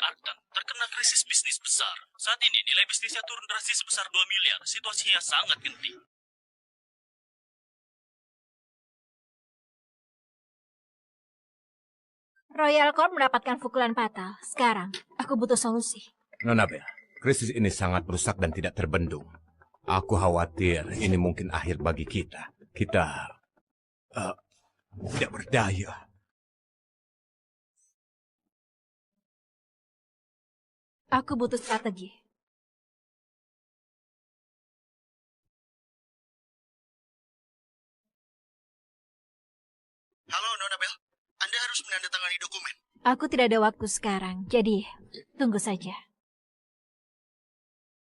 Arkhton terkena krisis bisnis besar. Saat ini nilai bisnisnya turun drastis sebesar 2 miliar. Situasinya sangat genting. Royal Corp mendapatkan pukulan fatal. Sekarang, aku butuh solusi. Nona Bell, krisis ini sangat merusak dan tidak terbendung. Aku khawatir ini mungkin akhir bagi kita. Kita tidak berdaya. Aku butuh strategi. Halo, Nona Bell. Anda harus menandatangani dokumen. Aku tidak ada waktu sekarang, jadi tunggu saja.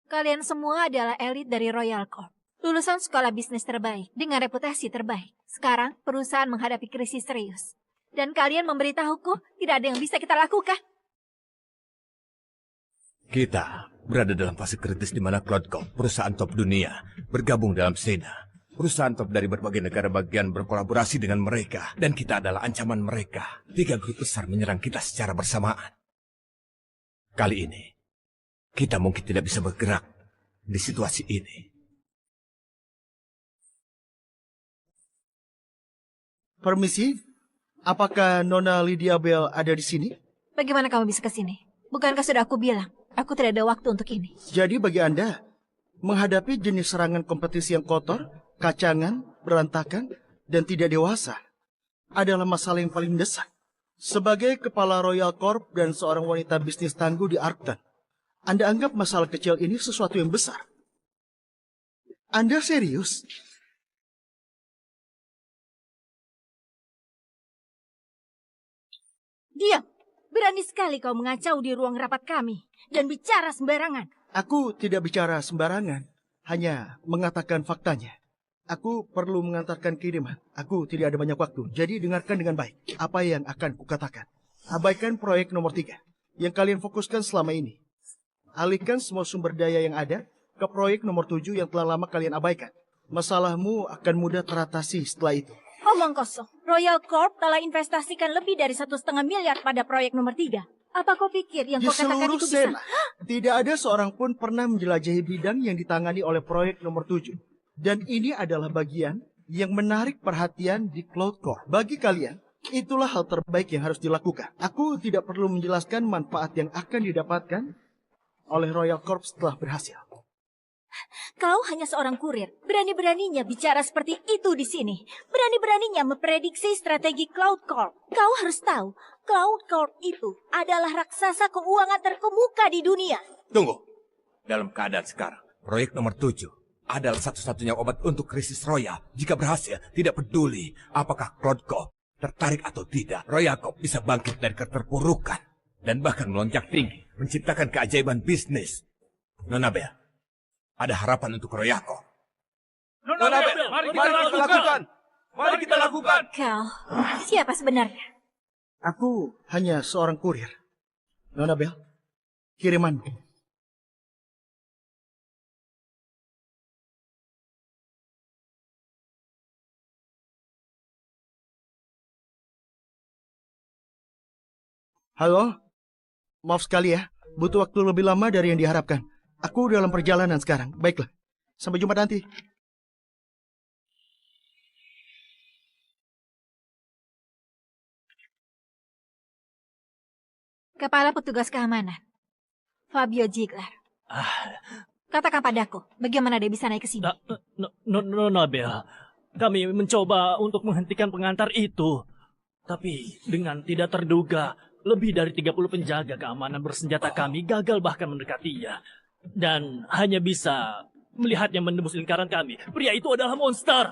Kalian semua adalah elit dari Royal Corp. Lulusan sekolah bisnis terbaik, dengan reputasi terbaik. Sekarang, perusahaan menghadapi krisis serius. Dan kalian memberitahuku, tidak ada yang bisa kita lakukan. Kita berada dalam fase kritis di mana Cloudcorp, perusahaan top dunia, bergabung dalam Sena. Perusahaan top dari berbagai negara bagian berkolaborasi dengan mereka. Dan kita adalah ancaman mereka. 3 grup besar menyerang kita secara bersamaan. Kali ini, kita mungkin tidak bisa bergerak di situasi ini. Permisi, apakah Nona Lydia Bell ada di sini? Bagaimana kamu bisa ke sini? Bukankah sudah aku bilang, aku tidak ada waktu untuk ini. Jadi bagi Anda, menghadapi jenis serangan kompetisi yang kotor, kacangan, berantakan, dan tidak dewasa adalah masalah yang paling mendesak. Sebagai kepala Royal Corp dan seorang wanita bisnis tangguh di Arkhton, Anda anggap masalah kecil ini sesuatu yang besar. Anda serius? Diam! Berani sekali kau mengacau di ruang rapat kami dan bicara sembarangan. Aku tidak bicara sembarangan, hanya mengatakan faktanya. Aku perlu mengantarkan kiriman. Aku tidak ada banyak waktu, jadi dengarkan dengan baik apa yang akan kukatakan. Abaikan proyek nomor 3 yang kalian fokuskan selama ini. Alihkan semua sumber daya yang ada ke proyek nomor 7 yang telah lama kalian abaikan. Masalahmu akan mudah teratasi setelah itu. Omong kosong. Royal Corp telah investasikan lebih dari 1,5 miliar pada proyek nomor 3. Apa kau pikir yang Di kau katakan seluruh itu bisa? Sena, tidak ada seorang pun pernah menjelajahi bidang yang ditangani oleh proyek nomor 7. Dan ini adalah bagian yang menarik perhatian di Cloudcorp. Bagi kalian, itulah hal terbaik yang harus dilakukan. Aku tidak perlu menjelaskan manfaat yang akan didapatkan oleh Royal Corp setelah berhasil. Kau hanya seorang kurir. Berani-beraninya bicara seperti itu di sini. Berani-beraninya memprediksi strategi Cloudcorp. Kau harus tahu, Cloudcorp itu adalah raksasa keuangan terkemuka di dunia. Tunggu. Dalam keadaan sekarang, proyek nomor 7 adalah satu-satunya obat untuk krisis Royal. Jika berhasil, tidak peduli apakah Cloudcorp tertarik atau tidak, Royal Corp bisa bangkit dari keterpurukan dan bahkan melonjak tinggi, menciptakan keajaiban bisnis. Nona Bell, ada harapan untuk Royal Corp. Nona Bell, mari kita lakukan. Mari kita lakukan. Kau, siapa sebenarnya? Aku hanya seorang kurir. Nona Bell, kirimanmu. Halo? Maaf sekali ya, butuh waktu lebih lama dari yang diharapkan. Aku dalam perjalanan sekarang. Baiklah, sampai jumpa nanti. Kepala Petugas Keamanan, Fabio Ziegler. Katakan padaku, bagaimana dia bisa naik ke sini? Nona Bell, kami mencoba untuk menghentikan pengantar itu. Tapi dengan tidak terduga, lebih dari 30 penjaga keamanan bersenjata kami gagal bahkan mendekatinya. Dan hanya bisa melihatnya menembus lingkaran kami. Pria itu adalah monster.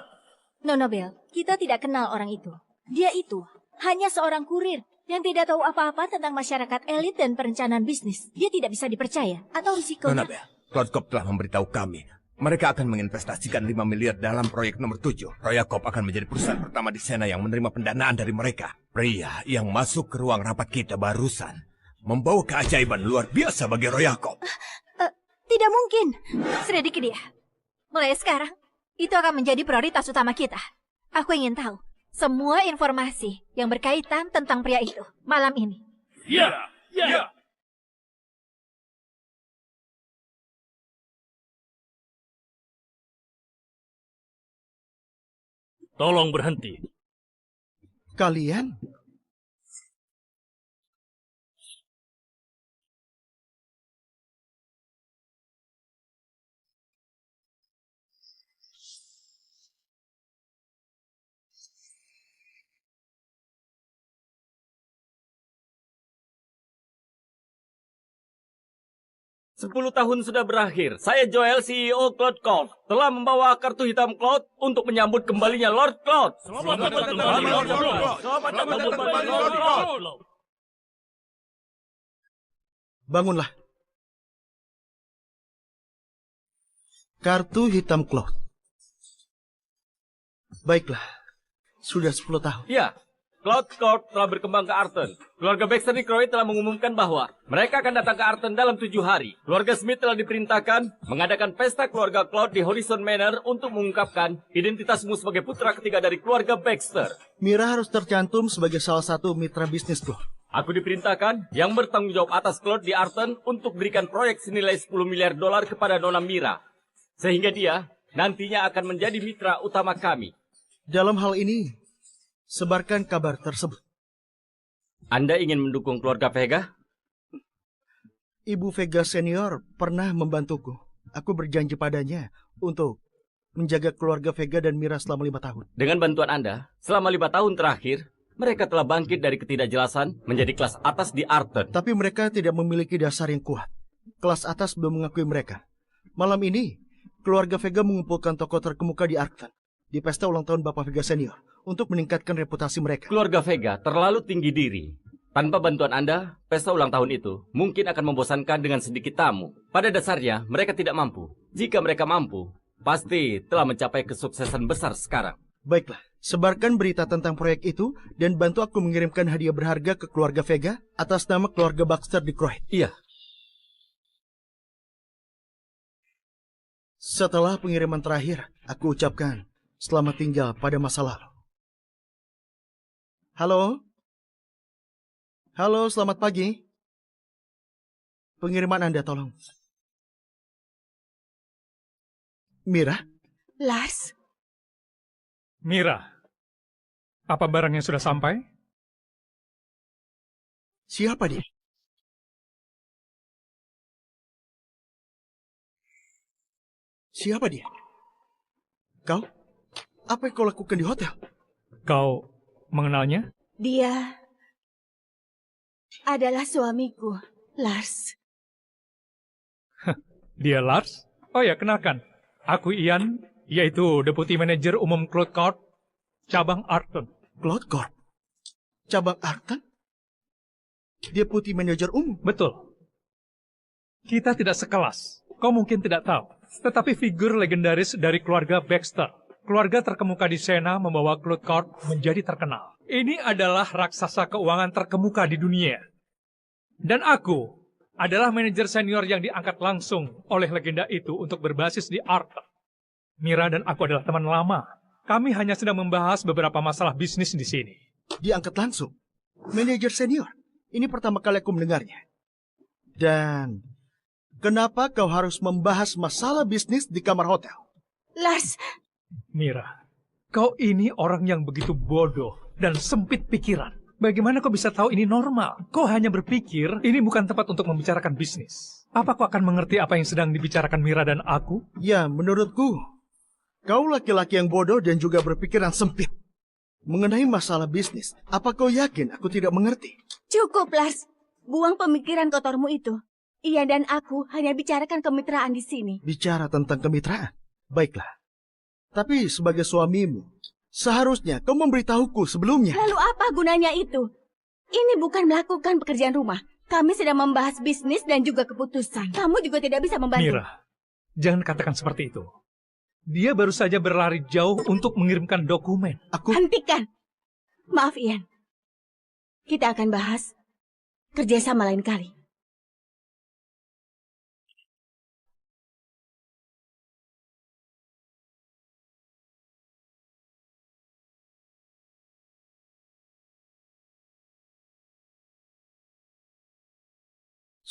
Nobel, kita tidak kenal orang itu. Dia itu hanya seorang kurir yang tidak tahu apa-apa tentang masyarakat elit dan perencanaan bisnis. Dia tidak bisa dipercaya atau risikonya. Nona Bell, Cloudcorp telah memberitahu kami. Mereka akan menginvestasikan 5 miliar dalam proyek nomor 7. Royal Corp akan menjadi perusahaan pertama di Sena yang menerima pendanaan dari mereka. Pria yang masuk ke ruang rapat kita barusan membawa keajaiban luar biasa bagi Royal Corp. Tidak mungkin. Selidiki dia. Mulai sekarang, itu akan menjadi prioritas utama kita. Aku ingin tahu semua informasi yang berkaitan tentang pria itu malam ini. Ya. Tolong berhenti. Kalian? Sepuluh tahun sudah berakhir. Saya Joel, CEO Cloud Corp, telah membawa kartu hitam Cloud untuk menyambut kembalinya Lord Cloud. Selamat datang kembali, Lord Cloud. Selamat datang kembali, Lord Lord Cloud. Cloud. Bangunlah. Kartu hitam Cloud. Baiklah. Sudah 10 tahun. Ya, Cloud Corp telah berkembang ke Arton. Keluarga Baxter di Croy telah mengumumkan bahwa mereka akan datang ke Arton dalam 7 hari. Keluarga Smith telah diperintahkan mengadakan pesta keluarga Cloud di Horizon Manor untuk mengungkapkan identitasmu sebagai putra ketiga dari keluarga Baxter. Mira harus tercantum sebagai salah satu mitra bisnisku. Aku diperintahkan yang bertanggung jawab atas Cloud di Arton untuk berikan proyek senilai $10 miliar kepada Nona Mira. Sehingga dia nantinya akan menjadi mitra utama kami. Dalam hal ini, sebarkan kabar tersebut. Anda ingin mendukung keluarga Vega? Ibu Vega Senior pernah membantuku. Aku berjanji padanya untuk menjaga keluarga Vega dan Mira selama 5 tahun. Dengan bantuan Anda, selama 5 tahun terakhir, mereka telah bangkit dari ketidakjelasan menjadi kelas atas di Arton. Tapi mereka tidak memiliki dasar yang kuat. Kelas atas belum mengakui mereka. Malam ini, keluarga Vega mengumpulkan tokoh terkemuka di Arton di pesta ulang tahun Bapak Vega Senior untuk meningkatkan reputasi mereka. Keluarga Vega terlalu tinggi diri. Tanpa bantuan Anda, pesta ulang tahun itu mungkin akan membosankan dengan sedikit tamu. Pada dasarnya, mereka tidak mampu. Jika mereka mampu, pasti telah mencapai kesuksesan besar sekarang. Baiklah, sebarkan berita tentang proyek itu dan bantu aku mengirimkan hadiah berharga ke keluarga Vega atas nama keluarga Baxter di Croy. Iya. Setelah pengiriman terakhir, aku ucapkan selamat tinggal pada masa lalu. Halo? Halo, selamat pagi. Pengiriman Anda, tolong. Mira? Lars, Mira, apa barangnya sudah sampai? Siapa dia? Siapa dia? Kau? Apa yang kau lakukan di hotel? Kau mengenalnya? dia adalah suamiku, Lars. Dia Lars? Oh ya, kenalkan. Aku Ian, yaitu Deputi Manager Umum Cloud Corp, cabang Arton. Cloud Corp? Cabang Arton? Deputi Manajer Umum? Betul. Kita tidak sekelas. Kau mungkin tidak tahu. Tetapi figur legendaris dari keluarga Baxter. Keluarga terkemuka di Sena membawa Cloud Corp menjadi terkenal. Ini adalah raksasa keuangan terkemuka di dunia. Dan aku adalah manajer senior yang diangkat langsung oleh legenda itu untuk berbasis di Arton. Mira dan aku adalah teman lama. Kami hanya sedang membahas beberapa masalah bisnis di sini. Diangkat langsung. Manajer senior. Ini pertama kali aku mendengarnya. Dan kenapa kau harus membahas masalah bisnis di kamar hotel? Lars, Mira, kau ini orang yang begitu bodoh dan sempit pikiran. Bagaimana kau bisa tahu ini normal? Kau hanya berpikir ini bukan tempat untuk membicarakan bisnis. Apa kau akan mengerti apa yang sedang dibicarakan Mira dan aku? Ya, menurutku, kau laki-laki yang bodoh dan juga berpikiran sempit. Mengenai masalah bisnis, apa kau yakin aku tidak mengerti? cukup, Lars. Buang pemikiran kotormu itu. Ian dan aku hanya bicarakan kemitraan di sini. Bicara tentang kemitraan? Baiklah. Tapi sebagai suamimu, seharusnya kau memberitahuku sebelumnya. Lalu apa gunanya itu? Ini bukan melakukan pekerjaan rumah. Kami sedang membahas bisnis dan juga keputusan. Kamu juga tidak bisa membantu. Mira, jangan katakan seperti itu. Dia baru saja berlari jauh untuk mengirimkan dokumen. Hentikan. Maaf, Ian. Kita akan bahas kerjasama lain kali.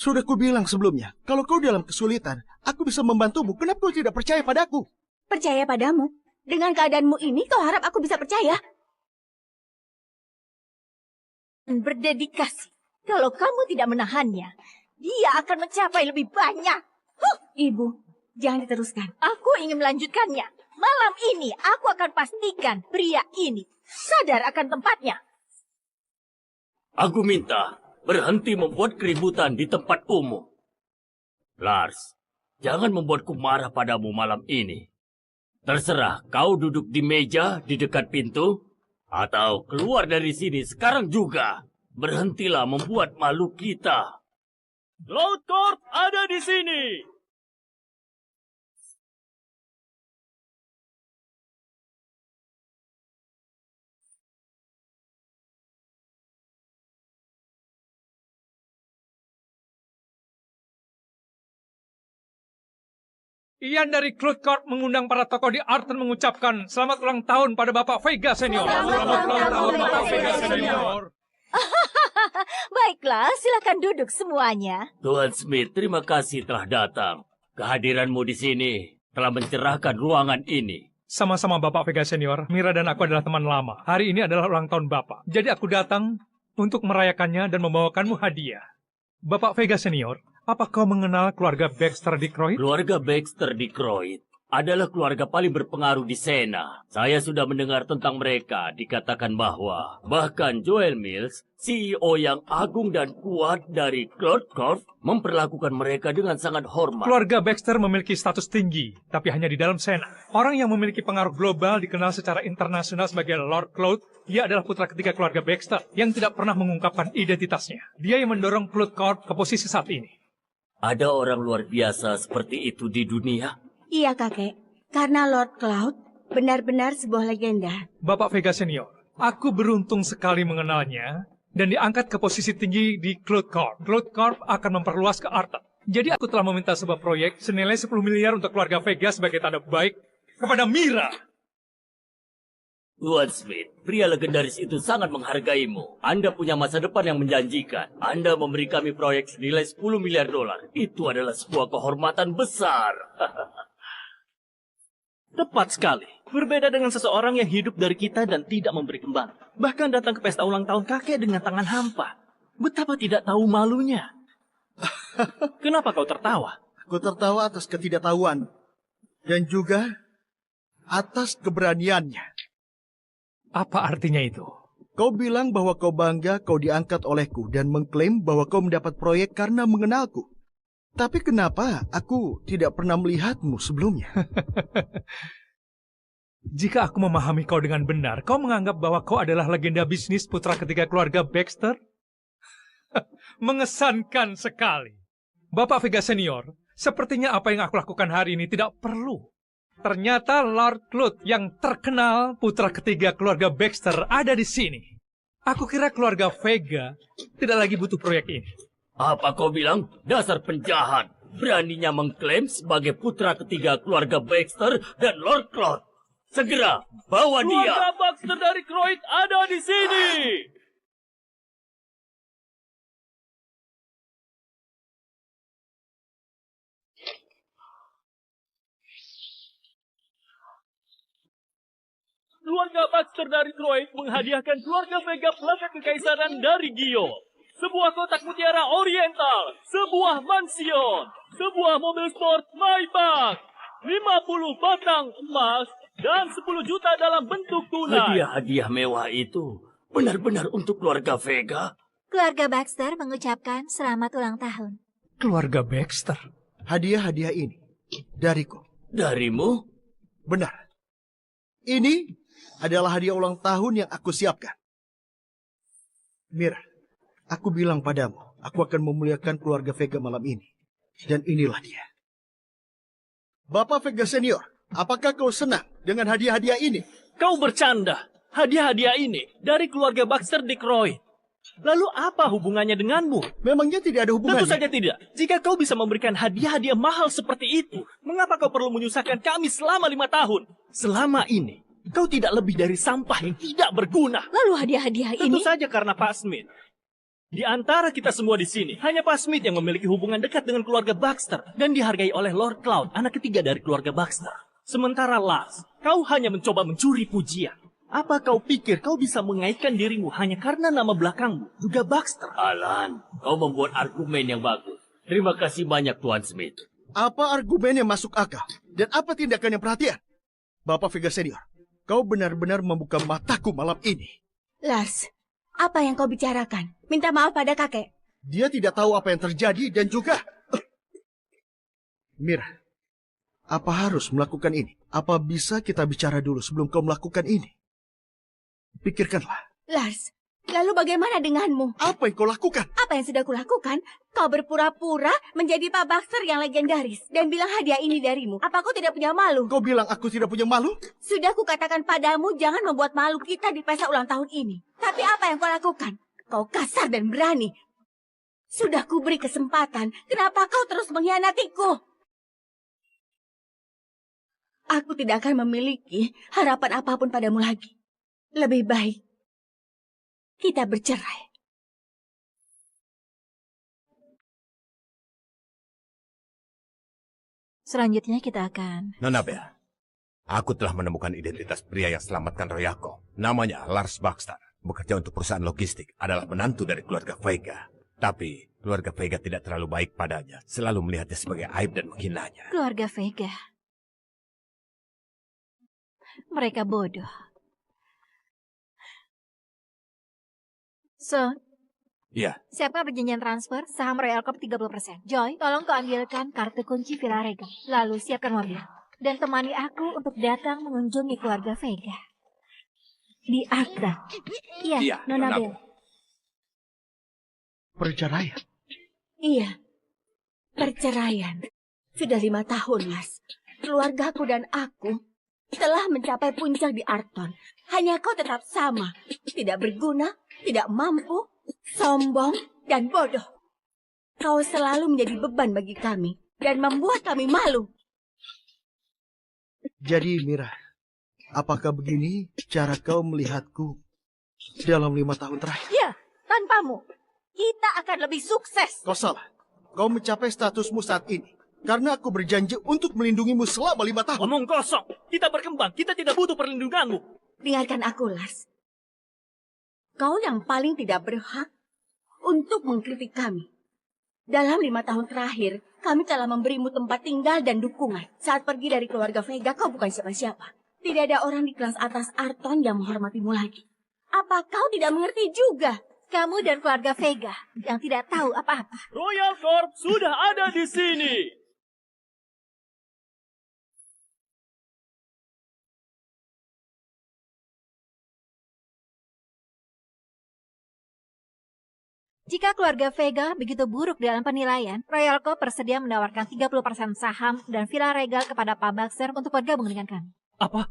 Sudah kubilang sebelumnya, kalau kau dalam kesulitan, aku bisa membantumu. Kenapa kau tidak percaya padaku? Percaya padamu? Dengan keadaanmu ini, kau harap aku bisa percaya? Berdedikasi. Kalau kamu tidak menahannya, dia akan mencapai lebih banyak. Ibu, jangan diteruskan. Aku ingin melanjutkannya. Malam ini aku akan pastikan pria ini sadar akan tempatnya. Aku minta berhenti membuat keributan di tempat umum. Lars, jangan membuatku marah padamu malam ini. Terserah kau duduk di meja di dekat pintu, atau keluar dari sini sekarang juga. Berhentilah membuat malu kita. Cloud Corp ada di sini. Ian dari Cloud Corp mengundang para tokoh di Arton mengucapkan selamat ulang tahun pada Bapak Vega Senior. Selamat ulang tahun, Bapak Vega Senior. Baiklah, silakan duduk semuanya. Tuan Smith, terima kasih telah datang. Kehadiranmu di sini telah mencerahkan ruangan ini. Sama-sama Bapak Vega Senior, Mira dan aku adalah teman lama. Hari ini adalah ulang tahun Bapak. Jadi aku datang untuk merayakannya dan membawakanmu hadiah. Bapak Vega Senior, apa kau mengenal keluarga Baxter di Croyd? Keluarga Baxter di Croyd adalah keluarga paling berpengaruh di Sena. Saya sudah mendengar tentang mereka. Dikatakan bahwa bahkan Joel Mills, CEO yang agung dan kuat dari Cloud Corp, memperlakukan mereka dengan sangat hormat. Keluarga Baxter memiliki status tinggi, tapi hanya di dalam Sena. Orang yang memiliki pengaruh global dikenal secara internasional sebagai Lord Cloud. Dia adalah putra ketiga keluarga Baxter yang tidak pernah mengungkapkan identitasnya. Dia yang mendorong Cloud Corp ke posisi saat ini. Ada orang luar biasa seperti itu di dunia? Iya, kakek. Karena Lord Cloud benar-benar sebuah legenda. Bapak Vega Senior, aku beruntung sekali mengenalnya dan diangkat ke posisi tinggi di Cloud Corp. Cloud Corp akan memperluas ke Arton. Jadi aku telah meminta sebuah proyek senilai 10 miliar untuk keluarga Vega sebagai tanda baik kepada Mira. Tuan Smith, pria legendaris itu sangat menghargaimu. Anda punya masa depan yang menjanjikan. Anda memberi kami proyek senilai 10 miliar dolar. Itu adalah sebuah kehormatan besar. Tepat sekali. Berbeda dengan seseorang yang hidup dari kita dan tidak memberi kembali. Bahkan datang ke pesta ulang tahun kakek dengan tangan hampa. Betapa tidak tahu malunya. Kenapa kau tertawa? Aku tertawa atas ketidaktahuan dan juga atas keberaniannya. Apa artinya itu? Kau bilang bahwa kau bangga kau diangkat olehku dan mengklaim bahwa kau mendapat proyek karena mengenalku. Tapi kenapa aku tidak pernah melihatmu sebelumnya? Jika aku memahami kau dengan benar, kau menganggap bahwa kau adalah legenda bisnis putra ketiga keluarga Baxter? Mengesankan sekali. Bapak Vega Senior, sepertinya apa yang aku lakukan hari ini tidak perlu. Ternyata Lord Cloud yang terkenal putra ketiga keluarga Baxter ada di sini. Aku kira keluarga Vega tidak lagi butuh proyek ini. Apa kau bilang? Dasar penjahat. Beraninya mengklaim sebagai putra ketiga keluarga Baxter dan Lord Cloud. Segera bawa dia. Keluarga Baxter dari Croyd ada di sini. Keluarga Baxter dari Croyd menghadiahkan keluarga Vega plakat kekaisaran dari Gio. Sebuah kotak mutiara oriental, sebuah mansion, sebuah mobil sport Maybach, 50 batang emas, dan 10 juta dalam bentuk tunai. Hadiah-hadiah mewah itu benar-benar untuk keluarga Vega. Keluarga Baxter mengucapkan selamat ulang tahun. Keluarga Baxter? Hadiah-hadiah ini dariku. Darimu? Benar. Ini adalah hadiah ulang tahun yang aku siapkan. Mira, aku bilang padamu, aku akan memuliakan keluarga Vega malam ini. Dan inilah dia. Bapak Vega Senior, apakah kau senang dengan hadiah-hadiah ini? Kau bercanda. Hadiah-hadiah ini dari keluarga Baxter di Croyd. Lalu apa hubungannya denganmu? Memangnya tidak ada hubungannya? Tentu saja tidak. Jika kau bisa memberikan hadiah-hadiah mahal seperti itu, mengapa kau perlu menyusahkan kami selama 5 tahun? Selama ini, kau tidak lebih dari sampah yang tidak berguna. Lalu hadiah-hadiah Tentu ini? saja karena Pak Smith. Di antara kita semua di sini, hanya Pak Smith yang memiliki hubungan dekat dengan keluarga Baxter dan dihargai oleh Lord Cloud, anak ketiga dari keluarga Baxter. Sementara Lars Kau hanya mencoba mencuri pujian. Apa kau pikir kau bisa mengaitkan dirimu hanya karena nama belakangmu juga Baxter? Alan, kau membuat argumen yang bagus. Terima kasih banyak Tuan Smith. Apa argumen yang masuk akal? Dan apa tindakan yang perhatian? Bapak Vega Senior, kau benar-benar membuka mataku malam ini. Lars, apa yang kau bicarakan? Minta maaf pada kakek. Dia tidak tahu apa yang terjadi dan juga... Mira, apa harus melakukan ini? Apa bisa kita bicara dulu sebelum kau melakukan ini? Pikirkanlah. Lars, lalu bagaimana denganmu? Apa yang kau lakukan? Apa yang sudah kulakukan? Kau berpura-pura menjadi Pak Baxter yang legendaris dan bilang hadiah ini darimu. Apa kau tidak punya malu? Kau bilang aku tidak punya malu? Sudah kukatakan padamu jangan membuat malu kita di pesta ulang tahun ini. Tapi apa yang kau lakukan? Kau kasar dan berani. Sudah kuberi kesempatan. Kenapa kau terus mengkhianatiku? Aku tidak akan memiliki harapan apapun padamu lagi. Lebih baik kita bercerai. Selanjutnya kita akan... Nona Bell, aku telah menemukan identitas pria yang selamatkan Royako. Namanya Lars Baxter. Bekerja untuk perusahaan logistik, adalah menantu dari keluarga Vega. Tapi keluarga Vega tidak terlalu baik padanya. Selalu melihatnya sebagai aib dan menghinanya. Keluarga Vega. Mereka bodoh. So, Iya, siapkan perjanjian transfer saham Royal Corp 30%. Joy, tolong kau ambilkan kartu kunci Villa Regal. Lalu siapkan mobil. Dan temani aku untuk datang mengunjungi keluarga Vega. Di Arta. Iya, Iya, Nona Nona Bell. Perceraian. Iya, perceraian. Sudah 5 tahun, Mas. Keluargaku dan aku telah mencapai puncak di Arton. Hanya kau tetap sama. Tidak berguna, tidak mampu, sombong, dan bodoh. Kau selalu menjadi beban bagi kami dan membuat kami malu. Jadi Mira, apakah begini cara kau melihatku dalam 5 tahun terakhir? Ya, tanpamu, kita akan lebih sukses. Kau salah. Kau mencapai statusmu saat ini. Karena aku berjanji untuk melindungimu selama 5 tahun. Omong kosong. Kita berkembang. Kita tidak butuh perlindunganmu. Dengarkan aku, Lars. Kau yang paling tidak berhak untuk mengkritik kami. Dalam 5 tahun terakhir, kami telah memberimu tempat tinggal dan dukungan. Saat pergi dari keluarga Vega, kau bukan siapa-siapa. Tidak ada orang di kelas atas Arton yang menghormatimu lagi. Apa kau tidak mengerti juga? Kamu dan keluarga Vega yang tidak tahu apa-apa. Royal Corp sudah ada di sini. Jika keluarga Vega begitu buruk dalam penilaian, Royal Corp bersedia menawarkan 30% saham dan Villa Regal kepada Pak Baxter untuk bergabung dengan kami. Apa?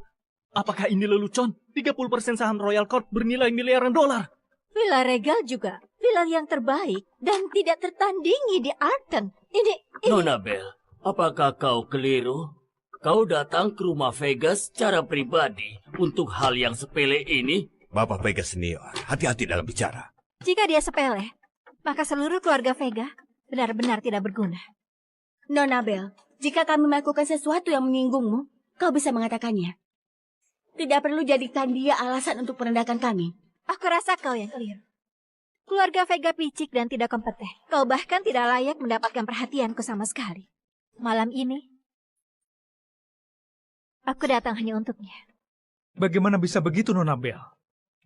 Apakah ini lelucon? 30% saham Royal Corp bernilai miliaran dolar. Villa Regal juga villa yang terbaik dan tidak tertandingi di Arton. Ini... Nona Bell, apakah kau keliru? Kau datang ke rumah Vega secara pribadi untuk hal yang sepele ini? Bapak Vega Senior, hati-hati dalam bicara. Jika dia sepele, maka seluruh keluarga Vega benar-benar tidak berguna. Nona Bell, jika kami melakukan sesuatu yang menyinggungmu, kau bisa mengatakannya. Tidak perlu jadikan dia alasan untuk merendahkan kami. Aku rasa kau yang keliru. Keluarga Vega picik dan tidak kompeten. Kau bahkan tidak layak mendapatkan perhatianku sama sekali. Malam ini, aku datang hanya untuknya. Bagaimana bisa begitu, Nona Bell?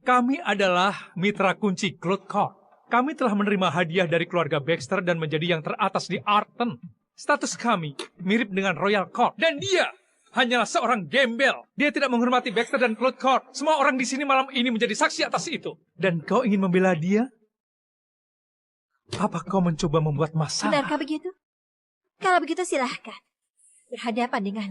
Kami adalah mitra kunci Cloud Corp. Kami telah menerima hadiah dari keluarga Baxter dan menjadi yang teratas di Arton. Status kami mirip dengan Royal Corp. Dan dia hanyalah seorang gembel. Dia tidak menghormati Baxter dan Cloud Corp. Semua orang di sini malam ini menjadi saksi atas itu. Dan kau ingin membela dia? Apa kau mencoba membuat masalah? Benarkah begitu? Kalau begitu silahkan. Berhadapan dengan.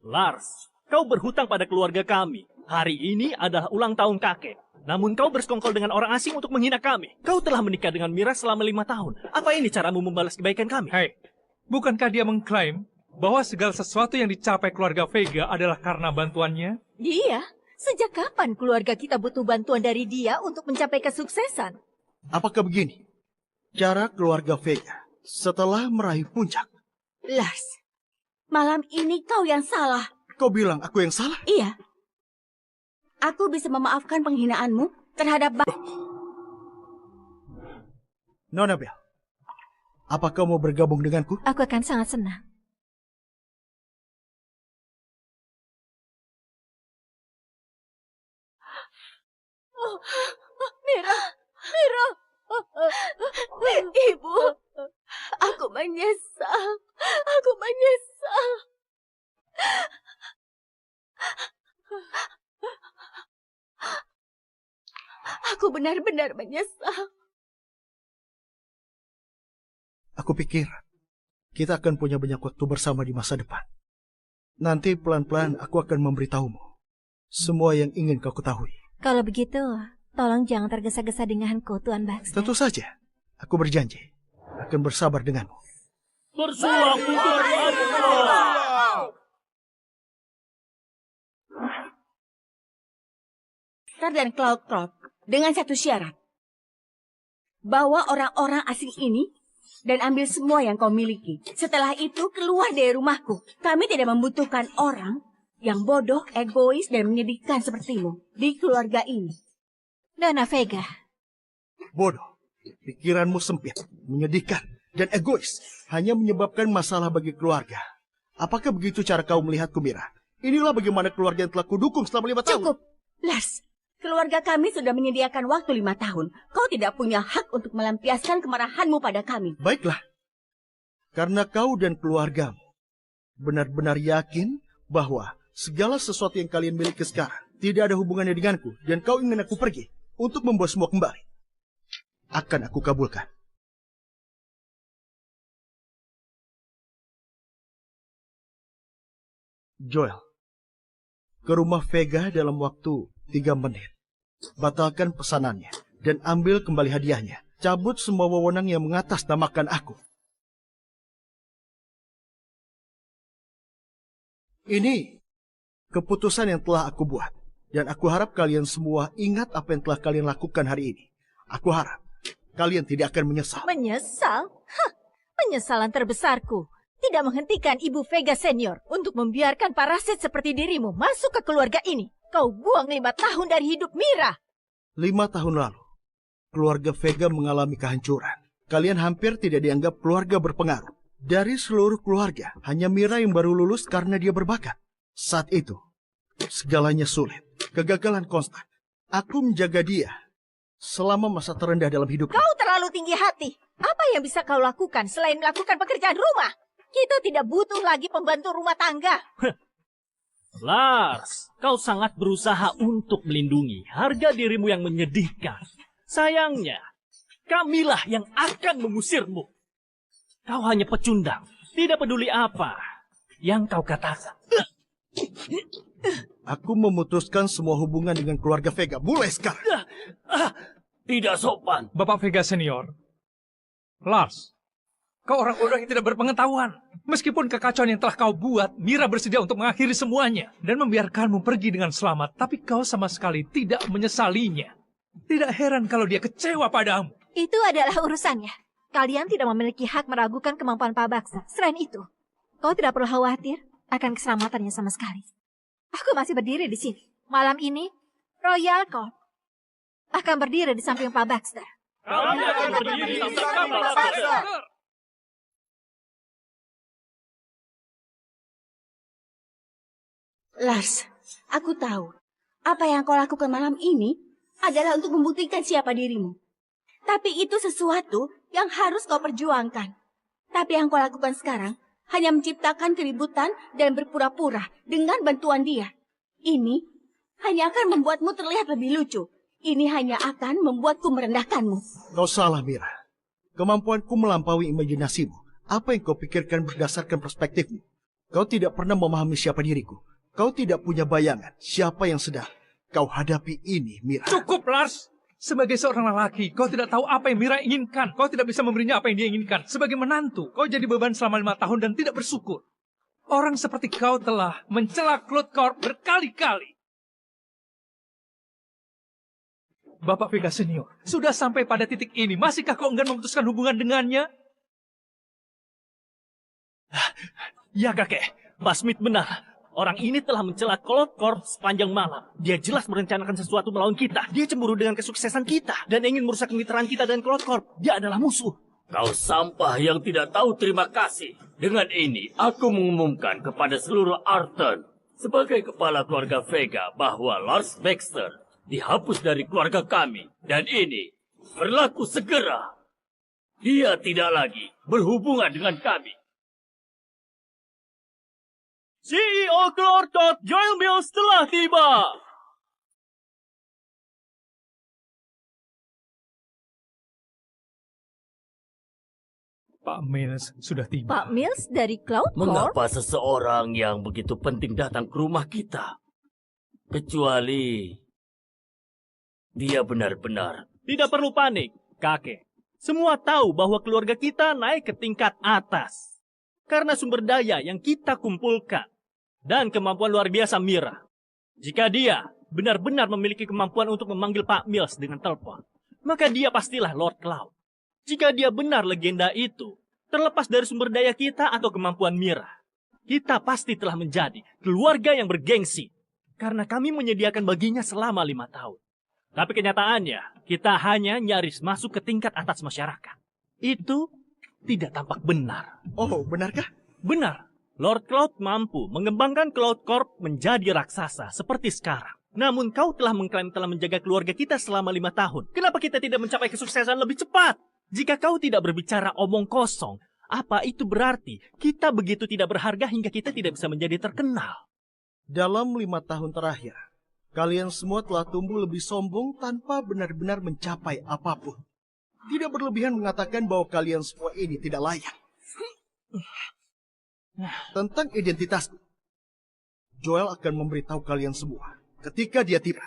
Lars, kau berhutang pada keluarga kami. Hari ini adalah ulang tahun kakek. Namun kau bersekongkol dengan orang asing untuk menghina kami. Kau telah menikah dengan Mira selama 5 tahun. Apa ini caramu membalas kebaikan kami? Hei, bukankah dia mengklaim bahwa segala sesuatu yang dicapai keluarga Vega adalah karena bantuannya? Dia? Sejak kapan keluarga kita butuh bantuan dari dia untuk mencapai kesuksesan? Apakah begini? Cara keluarga Vega setelah meraih puncak, Lars, malam ini kau yang salah. Kau bilang aku yang salah? Iya. Aku bisa memaafkan penghinaanmu terhadap... Nona Bell, apa kau mau bergabung denganku? Aku akan sangat senang. Mira, Mira. Ibu, aku menyesal. Aku menyesal. Aku benar-benar menyesal. Aku pikir kita akan punya banyak waktu bersama di masa depan. Nanti pelan-pelan aku akan memberitahumu semua yang ingin kau ketahui. Kalau begitu, tolong jangan tergesa-gesa denganku, Tuan Baxter. Tentu saja, aku berjanji akan bersabar denganmu. Bersuang untuk Allah. Star dan Cloud Corp dengan satu syarat. Bawa orang-orang asing ini dan ambil semua yang kau miliki. Setelah itu keluar dari rumahku. Kami tidak membutuhkan orang yang bodoh, egois, dan menyedihkan sepertimu di keluarga ini. Nona Vega, Bodoh, pikiranmu sempit, menyedihkan, dan egois. Hanya menyebabkan masalah bagi keluarga. Apakah begitu cara kau melihatku, Mira? Inilah bagaimana keluarga yang telah kudukung selama 5 tahun. Cukup, Lars. Keluarga kami sudah menyediakan waktu 5 tahun. Kau tidak punya hak untuk melampiaskan kemarahanmu pada kami. Baiklah, karena kau dan keluargamu benar-benar yakin bahwa segala sesuatu yang kalian miliki sekarang tidak ada hubungannya denganku dan kau ingin aku pergi untuk membawa semua kembali, akan aku kabulkan. Joel, ke rumah Vega dalam waktu 3 menit. Batalkan pesanannya dan ambil kembali hadiahnya. Cabut semua wewenang yang mengatasnamakan aku. Ini keputusan yang telah aku buat. Dan aku harap kalian semua ingat apa yang telah kalian lakukan hari ini. Aku harap kalian tidak akan menyesal. menyesal? Hah, penyesalan terbesarku. Tidak menghentikan Ibu Vega Senior untuk membiarkan parasit seperti dirimu masuk ke keluarga ini. Kau buang 5 tahun dari hidup Mira. 5 tahun lalu, keluarga Vega mengalami kehancuran. Kalian hampir tidak dianggap keluarga berpengaruh. Dari seluruh keluarga, hanya Mira yang baru lulus karena dia berbakat. Saat itu, segalanya sulit. Kegagalan konstan. Aku menjaga dia selama masa terendah dalam hidupnya. Kau terlalu tinggi hati. Apa yang bisa kau lakukan selain melakukan pekerjaan rumah? Kita tidak butuh lagi pembantu rumah tangga. Lars, kau sangat berusaha untuk melindungi harga dirimu yang menyedihkan. Sayangnya, kamilah yang akan mengusirmu. Kau hanya pecundang, tidak peduli apa yang kau katakan. Aku memutuskan semua hubungan dengan keluarga Vega mulai sekarang. Tidak sopan. Bapak Vega Senior. Lars, kau orang bodoh yang tidak berpengetahuan. Meskipun kekacauan yang telah kau buat, Mira bersedia untuk mengakhiri semuanya dan membiarkanmu pergi dengan selamat, tapi kau sama sekali tidak menyesalinya. Tidak heran kalau dia kecewa padamu. Itu adalah urusannya. Kalian tidak memiliki hak meragukan kemampuan Pak Baxter. Selain itu, kau tidak perlu khawatir akan keselamatannya sama sekali. Aku masih berdiri di sini. Malam ini, Royal Corp akan berdiri di samping Pak Baxter. Kami akan berdiri di samping Pak Baxter. Lars, aku tahu. Apa yang kau lakukan malam ini adalah untuk membuktikan siapa dirimu. Tapi itu sesuatu yang harus kau perjuangkan. Tapi yang kau lakukan sekarang hanya menciptakan keributan dan berpura-pura dengan bantuan dia. Ini hanya akan membuatmu terlihat lebih lucu. Ini hanya akan membuatku merendahkanmu. Kau salah, Mira. Kemampuanku melampaui imajinasimu. Apa yang kau pikirkan berdasarkan perspektifmu? Kau tidak pernah memahami siapa diriku. Kau tidak punya bayangan siapa yang sedang kau hadapi ini, Mira. Cukup, Lars. Sebagai seorang lelaki, kau tidak tahu apa yang Mira inginkan. Kau tidak bisa memberinya apa yang dia inginkan. Sebagai menantu, kau jadi beban selama 5 tahun dan tidak bersyukur. Orang seperti kau telah mencela Cloud Corp berkali-kali. Bapak Vega Senior, sudah sampai pada titik ini, masihkah kau enggan memutuskan hubungan dengannya? Ya kakek, Pak Smith benar. Orang ini telah mencela Cloud Corp sepanjang malam. Dia jelas merencanakan sesuatu melawan kita. Dia cemburu dengan kesuksesan kita dan ingin merusak kemitraan kita dengan Cloud Corp. Dia adalah musuh. Kau sampah yang tidak tahu terima kasih. Dengan ini, aku mengumumkan kepada seluruh Arton sebagai kepala keluarga Vega bahwa Lars Baxter dihapus dari keluarga kami. Dan ini berlaku segera. Dia tidak lagi berhubungan dengan kami. CEO Cloud Corp Joel Mills telah tiba. Pak Mills sudah tiba. Pak Mills dari Cloud Corp? Mengapa seseorang yang begitu penting datang ke rumah kita? Kecuali dia benar-benar. Tidak perlu panik, kakek. Semua tahu bahwa keluarga kita naik ke tingkat atas. Karena sumber daya yang kita kumpulkan. Dan kemampuan luar biasa Mira. Jika dia benar-benar memiliki kemampuan untuk memanggil Pak Mills dengan telepon, maka dia pastilah Lord Cloud. Jika dia benar legenda itu, terlepas dari sumber daya kita atau kemampuan Mira, kita pasti telah menjadi keluarga yang bergengsi. Karena kami menyediakan baginya selama 5 tahun. Tapi kenyataannya, kita hanya nyaris masuk ke tingkat atas masyarakat. Itu tidak tampak benar. Oh, benarkah? Benar. Lord Cloud mampu mengembangkan Cloud Corp menjadi raksasa seperti sekarang. Namun kau telah mengklaim telah menjaga keluarga kita selama 5 tahun. Kenapa kita tidak mencapai kesuksesan lebih cepat? Jika kau tidak berbicara omong kosong, apa itu berarti kita begitu tidak berharga hingga kita tidak bisa menjadi terkenal? Dalam 5 tahun terakhir, kalian semua telah tumbuh lebih sombong tanpa benar-benar mencapai apapun. Tidak berlebihan mengatakan bahwa kalian semua ini tidak layak. Tentang identitasku, Joel akan memberitahu kalian semua ketika dia tiba.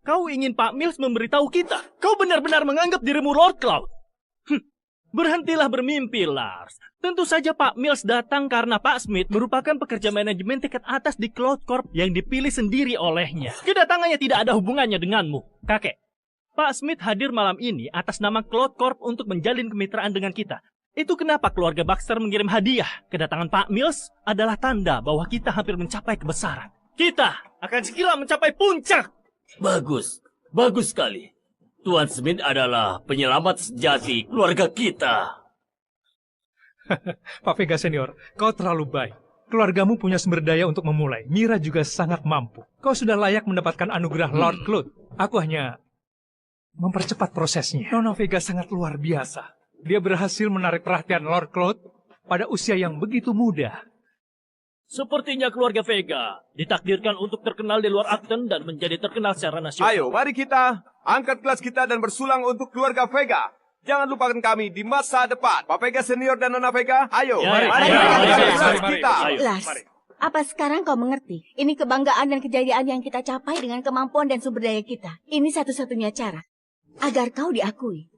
Kau ingin Pak Mills memberitahu kita? Kau benar-benar menganggap dirimu Lord Cloud? Berhentilah bermimpi, Lars. Tentu saja Pak Mills datang karena Pak Smith merupakan pekerja manajemen tingkat atas di Cloud Corp yang dipilih sendiri olehnya. Kedatangannya tidak ada hubungannya denganmu, kakek. Pak Smith hadir malam ini atas nama Cloud Corp untuk menjalin kemitraan dengan kita. Itu kenapa keluarga Baxter mengirim hadiah. Kedatangan Pak Mills adalah tanda bahwa kita hampir mencapai kebesaran. Kita akan segera mencapai puncak. Bagus, bagus sekali. Tuan Smith adalah penyelamat sejati keluarga kita. Pak Vega Senior, kau terlalu baik. Keluargamu punya sumber daya untuk memulai. Mira juga sangat mampu. Kau sudah layak mendapatkan anugerah Lord Cloud. Aku hanya mempercepat prosesnya. Nona Vega sangat luar biasa. Dia berhasil menarik perhatian Lord Cloud pada usia yang begitu muda. Sepertinya keluarga Vega ditakdirkan untuk terkenal di luar Acton dan menjadi terkenal secara nasional. Ayo, mari kita angkat kelas kita dan bersulang untuk keluarga Vega. Jangan lupakan kami di masa depan. Pak Vega Senior dan Nona Vega, ayo. Ya, Mari ya, kita angkat mari, kelas mari, kita. mari. Lars, apa sekarang kau mengerti? Ini kebanggaan dan kejayaan yang kita capai dengan kemampuan dan sumber daya kita. Ini satu-satunya cara agar kau diakui.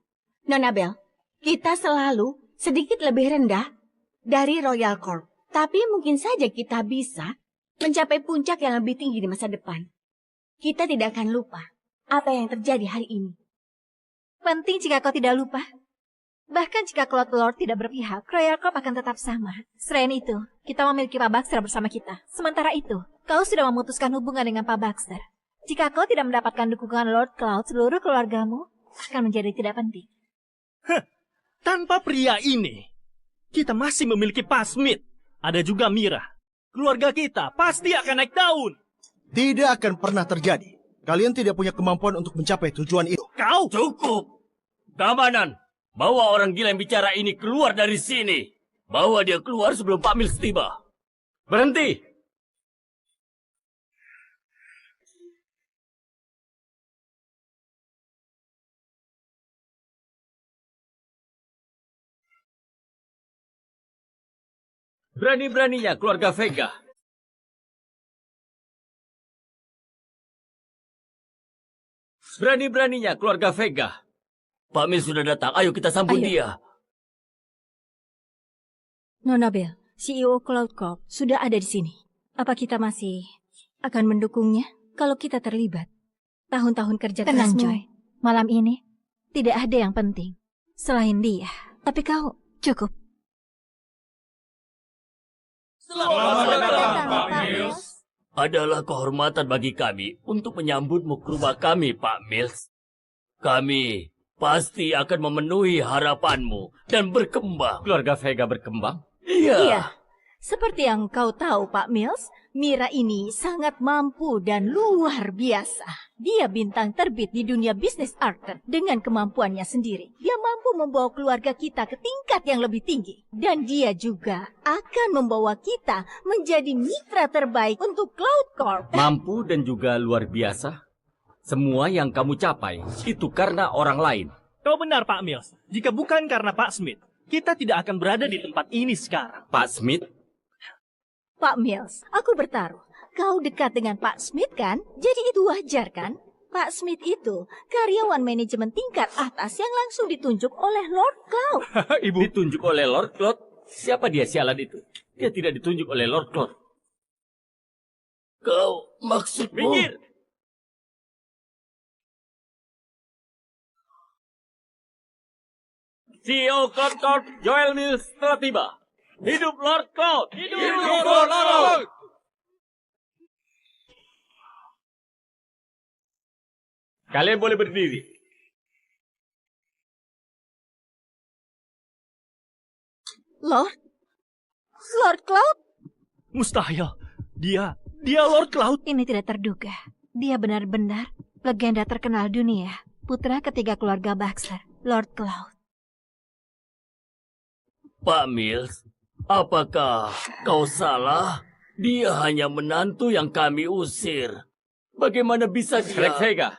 Nona Bell, kita selalu sedikit lebih rendah dari Royal Corp. Tapi mungkin saja kita bisa mencapai puncak yang lebih tinggi di masa depan. Kita tidak akan lupa apa yang terjadi hari ini. Penting jika kau tidak lupa. Bahkan jika Cloud Lord tidak berpihak, Royal Corp akan tetap sama. Selain itu, kita memiliki Pak Baxter bersama kita. Sementara itu, kau sudah memutuskan hubungan dengan Pak Baxter. Jika kau tidak mendapatkan dukungan Lord Cloud, seluruh keluargamu akan menjadi tidak penting. Tanpa pria ini, kita masih memiliki Pak Smith. Ada juga Mira. Keluarga kita pasti akan naik daun. Tidak akan pernah terjadi. Kalian tidak punya kemampuan untuk mencapai tujuan itu. Kau? Cukup. Keamanan. Bawa orang gila yang bicara ini keluar dari sini. Bawa dia keluar sebelum Pak Mills tiba. Berhenti. Berani-beraninya keluarga Vega. Berani-beraninya keluarga Vega. Pak Mills sudah datang. Ayo kita sambut dia. Nona Bell, CEO Cloud Corp sudah ada di sini. Apa kita masih akan mendukungnya kalau kita terlibat? Tahun-tahun kerja Tenang, kerasmu Joy. malam ini tidak ada yang penting. selain dia. Tapi kau cukup. Selamat datang, Pak Mills. Adalah kehormatan bagi kami untuk menyambutmu ke rumah kami, Pak Mills. Kami pasti akan memenuhi harapanmu dan berkembang. Keluarga Vega berkembang? Iya. Seperti yang kau tahu, Pak Mills, Mira ini sangat mampu dan luar biasa. Dia bintang terbit di dunia bisnis Arthur dengan kemampuannya sendiri. Dia mampu membawa keluarga kita ke tingkat yang lebih tinggi. Dan dia juga akan membawa kita menjadi mitra terbaik untuk Cloud Corp. Mampu dan juga luar biasa? Semua yang kamu capai itu karena orang lain. Kau benar, Pak Mills. Jika bukan karena Pak Smith, kita tidak akan berada di tempat ini sekarang. Pak Smith? Pak Mills, aku bertaruh. Kau dekat dengan Pak Smith kan? Jadi itu wajar kan? Pak Smith itu karyawan manajemen tingkat atas yang langsung ditunjuk oleh Lord Cloud. Ibu, Ditunjuk oleh Lord Cloud? Siapa dia sialan itu? Dia tidak ditunjuk oleh Lord Cloud. Kau maksudmu? Minggir! CEO Cloud Corp, Joel Mills telah tiba. Hidup Lord Cloud! Hidup Lord Cloud! Kalian boleh berdiri. Lord Cloud? Mustahil. Dia Lord Cloud. Ini tidak terduga. Dia benar-benar legenda terkenal dunia. Putra ketiga keluarga Baxter, Lord Cloud. Pak Mills, apakah kau salah? Dia hanya menantu yang kami usir. Bagaimana bisa dia... Greg Vega,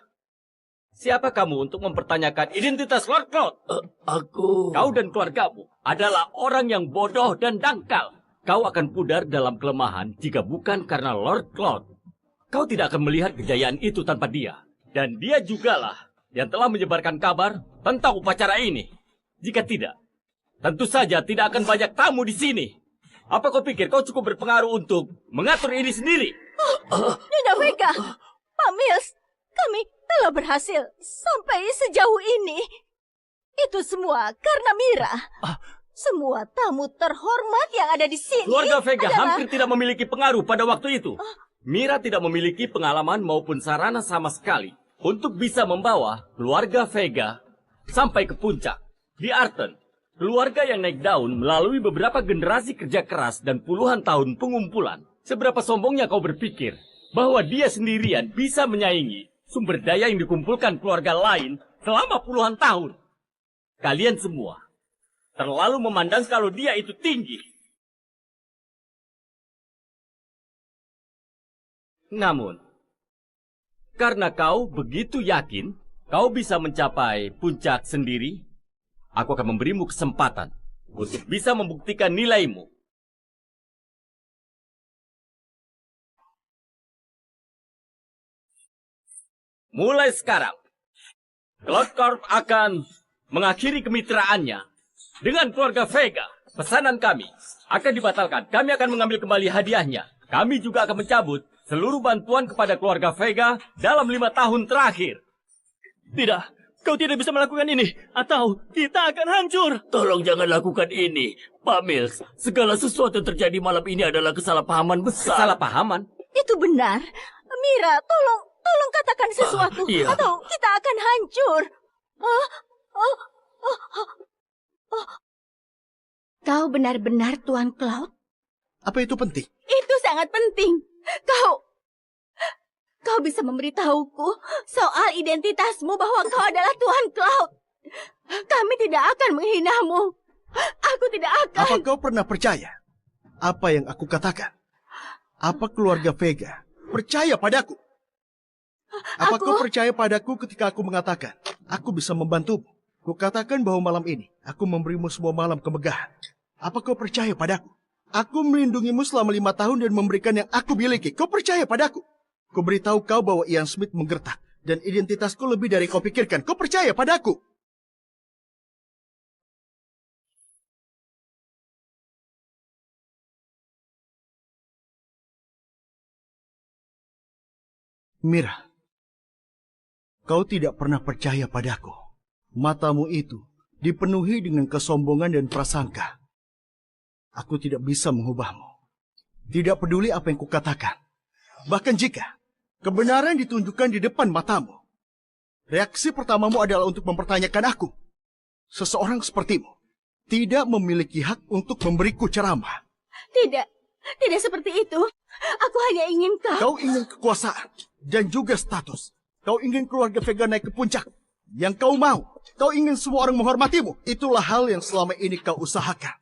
siapa kamu untuk mempertanyakan identitas Lord Cloud? Aku... Kau dan keluargamu adalah orang yang bodoh dan dangkal. Kau akan pudar dalam kelemahan jika bukan karena Lord Cloud. Kau tidak akan melihat kejayaan itu tanpa dia. Dan dia jugalah yang telah menyebarkan kabar tentang upacara ini. Jika tidak, tentu saja tidak akan banyak tamu di sini. Apa kau pikir kau cukup berpengaruh untuk mengatur ini sendiri? Nyonya Vega, Pak Mills, kami telah berhasil sampai sejauh ini. Itu semua karena Mira. Semua tamu terhormat yang ada di sini Keluarga Vega adalah... hampir tidak memiliki pengaruh pada waktu itu. Mira tidak memiliki pengalaman maupun sarana sama sekali untuk bisa membawa keluarga Vega sampai ke puncak. Di Arton, keluarga yang naik daun melalui beberapa generasi kerja keras dan puluhan tahun pengumpulan. Seberapa sombongnya kau berpikir bahwa dia sendirian bisa menyaingi sumber daya yang dikumpulkan keluarga lain selama puluhan tahun? Kalian semua terlalu memandang kalau dia itu tinggi. Namun, karena kau begitu yakin kau bisa mencapai puncak sendiri, aku akan memberimu kesempatan untuk bisa membuktikan nilaimu. Mulai sekarang, Cloud Corp akan mengakhiri kemitraannya dengan keluarga Vega. Pesanan kami akan dibatalkan. Kami akan mengambil kembali hadiahnya. Kami juga akan mencabut seluruh bantuan kepada keluarga Vega dalam 5 tahun terakhir. Tidak, kau tidak bisa melakukan ini, atau kita akan hancur. Tolong jangan lakukan ini, Pak Mills. Segala sesuatu yang terjadi malam ini adalah kesalahpahaman besar. Kesalahpahaman? Itu benar. Mira, tolong katakan sesuatu, Iya. atau kita akan hancur. Kau benar-benar Tuan Cloud? Apa itu penting? Itu sangat penting. Kau bisa memberitahuku soal identitasmu bahwa kau adalah Tuan Cloud. Kami tidak akan menghinamu. Aku tidak akan. Apa kau pernah percaya apa yang aku katakan? Apa keluarga Vega percaya padaku? Apa kau percaya padaku ketika aku mengatakan aku bisa membantumu? Kukatakan bahwa malam ini aku memberimu sebuah malam kemegahan. Apa kau percaya padaku? Aku melindungimu selama 5 tahun dan memberikan yang aku miliki. Kau percaya padaku? Ku beritahu kau bahwa Ian Smith menggertak dan identitasku lebih dari kau pikirkan. Kau percaya padaku? Mira, kau tidak pernah percaya padaku. Matamu itu dipenuhi dengan kesombongan dan prasangka. Aku tidak bisa mengubahmu. Tidak peduli apa yang kukatakan. Bahkan jika kebenaran ditunjukkan di depan matamu, reaksi pertamamu adalah untuk mempertanyakan aku. Seseorang sepertimu tidak memiliki hak untuk memberiku ceramah. Tidak, tidak seperti itu. Aku hanya ingin Kau ingin kekuasaan dan juga status. Kau ingin keluarga Vega naik ke puncak. Yang kau mau, kau ingin semua orang menghormatimu. Itulah hal yang selama ini kau usahakan.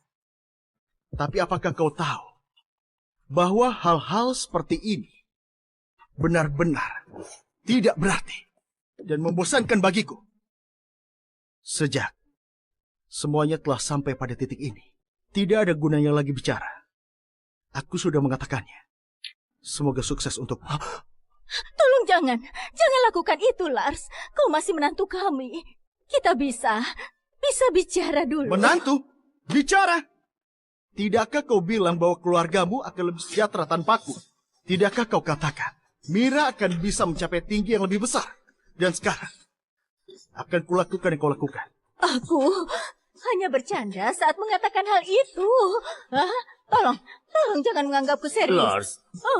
Tapi apakah kau tahu bahwa hal-hal seperti ini benar-benar tidak berarti dan membosankan bagiku? Sejak semuanya telah sampai pada titik ini, tidak ada gunanya lagi bicara. Aku sudah mengatakannya. Semoga sukses untukmu. Tolong jangan lakukan itu, Lars. Kau masih menantu kami. Kita bisa bicara dulu. Menantu? Bicara? Tidakkah kau bilang bahwa keluargamu akan lebih sejahtera tanpaku? Tidakkah kau katakan Mira akan bisa mencapai tinggi yang lebih besar? Dan sekarang akan kulakukan yang kau lakukan. Aku hanya bercanda saat mengatakan hal itu. Hah? Tolong jangan menganggapku serius. Lars,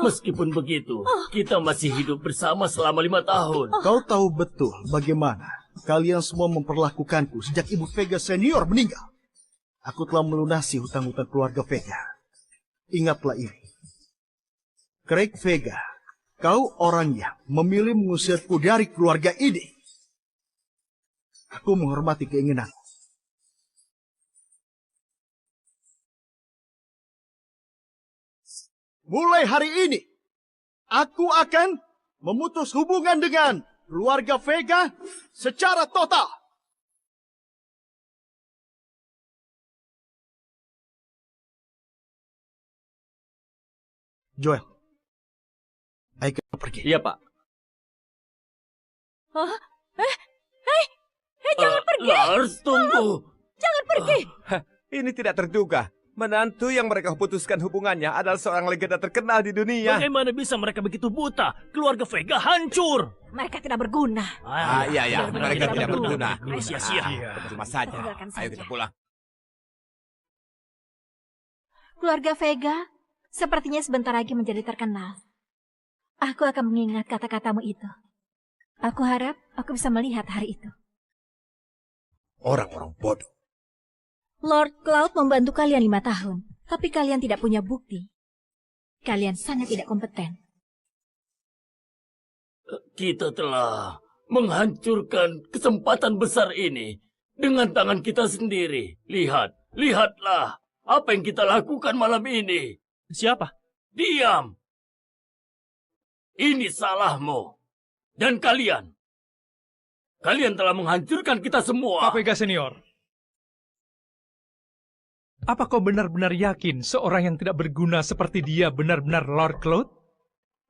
meskipun begitu, kita masih hidup bersama selama 5 tahun. Kau tahu betul bagaimana kalian semua memperlakukanku sejak Ibu Vega senior meninggal. Aku telah melunasi hutang-hutang keluarga Vega. Ingatlah ini. Craig Vega, kau orang yang memilih mengusirku dari keluarga ini. Aku menghormati keinginanmu. Mulai hari ini, aku akan memutus hubungan dengan keluarga Vega secara total. Joel, ayo kita pergi. Iya, Pak. Jangan pergi. Lars, tunggu. Jangan pergi. Ini tidak terduga. Menantu yang mereka putuskan hubungannya adalah seorang legenda terkenal di dunia. Bagaimana bisa mereka begitu buta? Keluarga Vega hancur. Mereka tidak berguna. Iya, mereka tidak berguna. Sia-sia. Cuma saja. Tinggalkan Ayo saja. kita pulang. Keluarga Vega sepertinya sebentar lagi menjadi terkenal. Aku akan mengingat kata-katamu itu. Aku harap aku bisa melihat hari itu. Orang-orang bodoh. Lord Cloud membantu kalian 5 tahun, tapi kalian tidak punya bukti. Kalian sangat tidak kompeten. Kita telah menghancurkan kesempatan besar ini dengan tangan kita sendiri. Lihatlah apa yang kita lakukan malam ini. Siapa? Diam. Ini salahmu. Dan kalian telah menghancurkan kita semua. Pak Vega Senior, apa kau benar-benar yakin seorang yang tidak berguna seperti dia benar-benar Lord Cloud?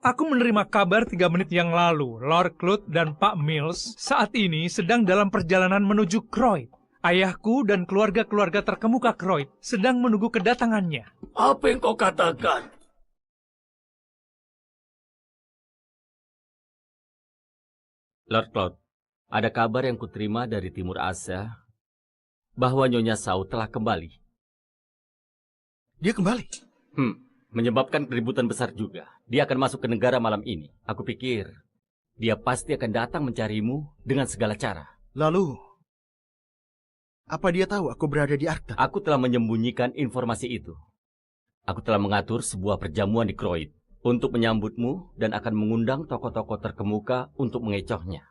Aku menerima kabar 3 menit yang lalu, Lord Cloud dan Pak Mills saat ini sedang dalam perjalanan menuju Croyd. Ayahku dan keluarga-keluarga terkemuka Croyd sedang menunggu kedatangannya. Apa yang kau katakan? Lord Cloud, ada kabar yang kuterima dari Timur Asia bahwa Nyonya Sao telah kembali. Dia kembali. Menyebabkan keributan besar juga. Dia akan masuk ke negara malam ini. Aku pikir dia pasti akan datang mencarimu dengan segala cara. Lalu, apa dia tahu aku berada di Arkham? Aku telah menyembunyikan informasi itu. Aku telah mengatur sebuah perjamuan di Croyd untuk menyambutmu dan akan mengundang tokoh-tokoh terkemuka untuk mengecohnya.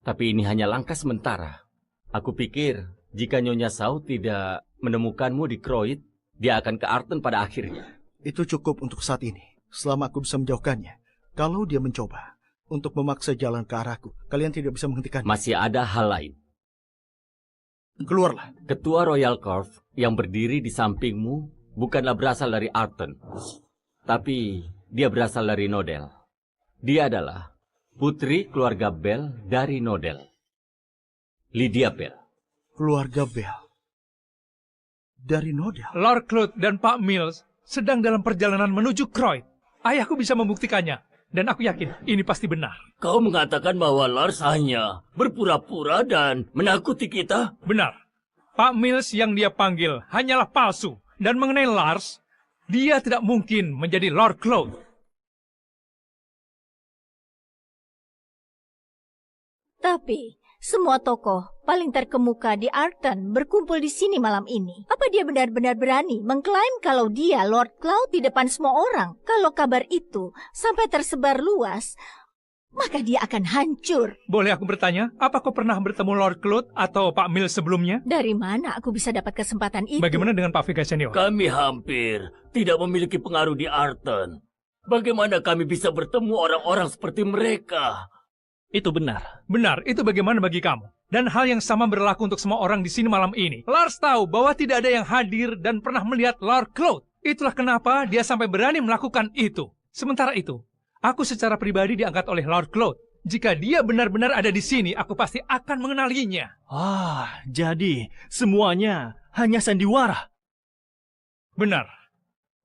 Tapi ini hanya langkah sementara. Aku pikir jika Nyonya Sao tidak menemukanmu di Croyd, dia akan ke Arton pada akhirnya. Itu cukup untuk saat ini. Selama aku bisa menjauhkannya. Kalau dia mencoba untuk memaksa jalan ke arahku, kalian tidak bisa menghentikannya. Masih ada hal lain. Keluarlah. Ketua Royal Court yang berdiri di sampingmu bukanlah berasal dari Arton, tapi dia berasal dari Nodel. Dia adalah putri keluarga Bell dari Nodel. Lydia Bell. Keluarga Bell dari Nodel. Lord Cloud dan Pak Mills sedang dalam perjalanan menuju Croyd. Ayahku bisa membuktikannya. Dan aku yakin ini pasti benar. Kau mengatakan bahwa Lars hanya berpura-pura dan menakuti kita? Benar. Pak Mills yang dia panggil hanyalah palsu. Dan mengenai Lars, dia tidak mungkin menjadi Lord Cloud. Tapi, semua tokoh paling terkemuka di Arton berkumpul di sini malam ini. Apa dia benar-benar berani mengklaim kalau dia Lord Cloud di depan semua orang? Kalau kabar itu sampai tersebar luas, maka dia akan hancur. Boleh aku bertanya, apa kau pernah bertemu Lord Cloud atau Pak Mills sebelumnya? Dari mana aku bisa dapat kesempatan itu? Bagaimana dengan Pak Vega Senior? Kami hampir tidak memiliki pengaruh di Arton. Bagaimana kami bisa bertemu orang-orang seperti mereka? Itu benar. Benar, itu bagaimana bagi kamu? Dan hal yang sama berlaku untuk semua orang di sini malam ini. Lars tahu bahwa tidak ada yang hadir dan pernah melihat Lord Cloud. Itulah kenapa dia sampai berani melakukan itu. Sementara itu, aku secara pribadi diangkat oleh Lord Cloud. Jika dia benar-benar ada di sini, aku pasti akan mengenalinya. Jadi semuanya hanya sandiwara. Benar.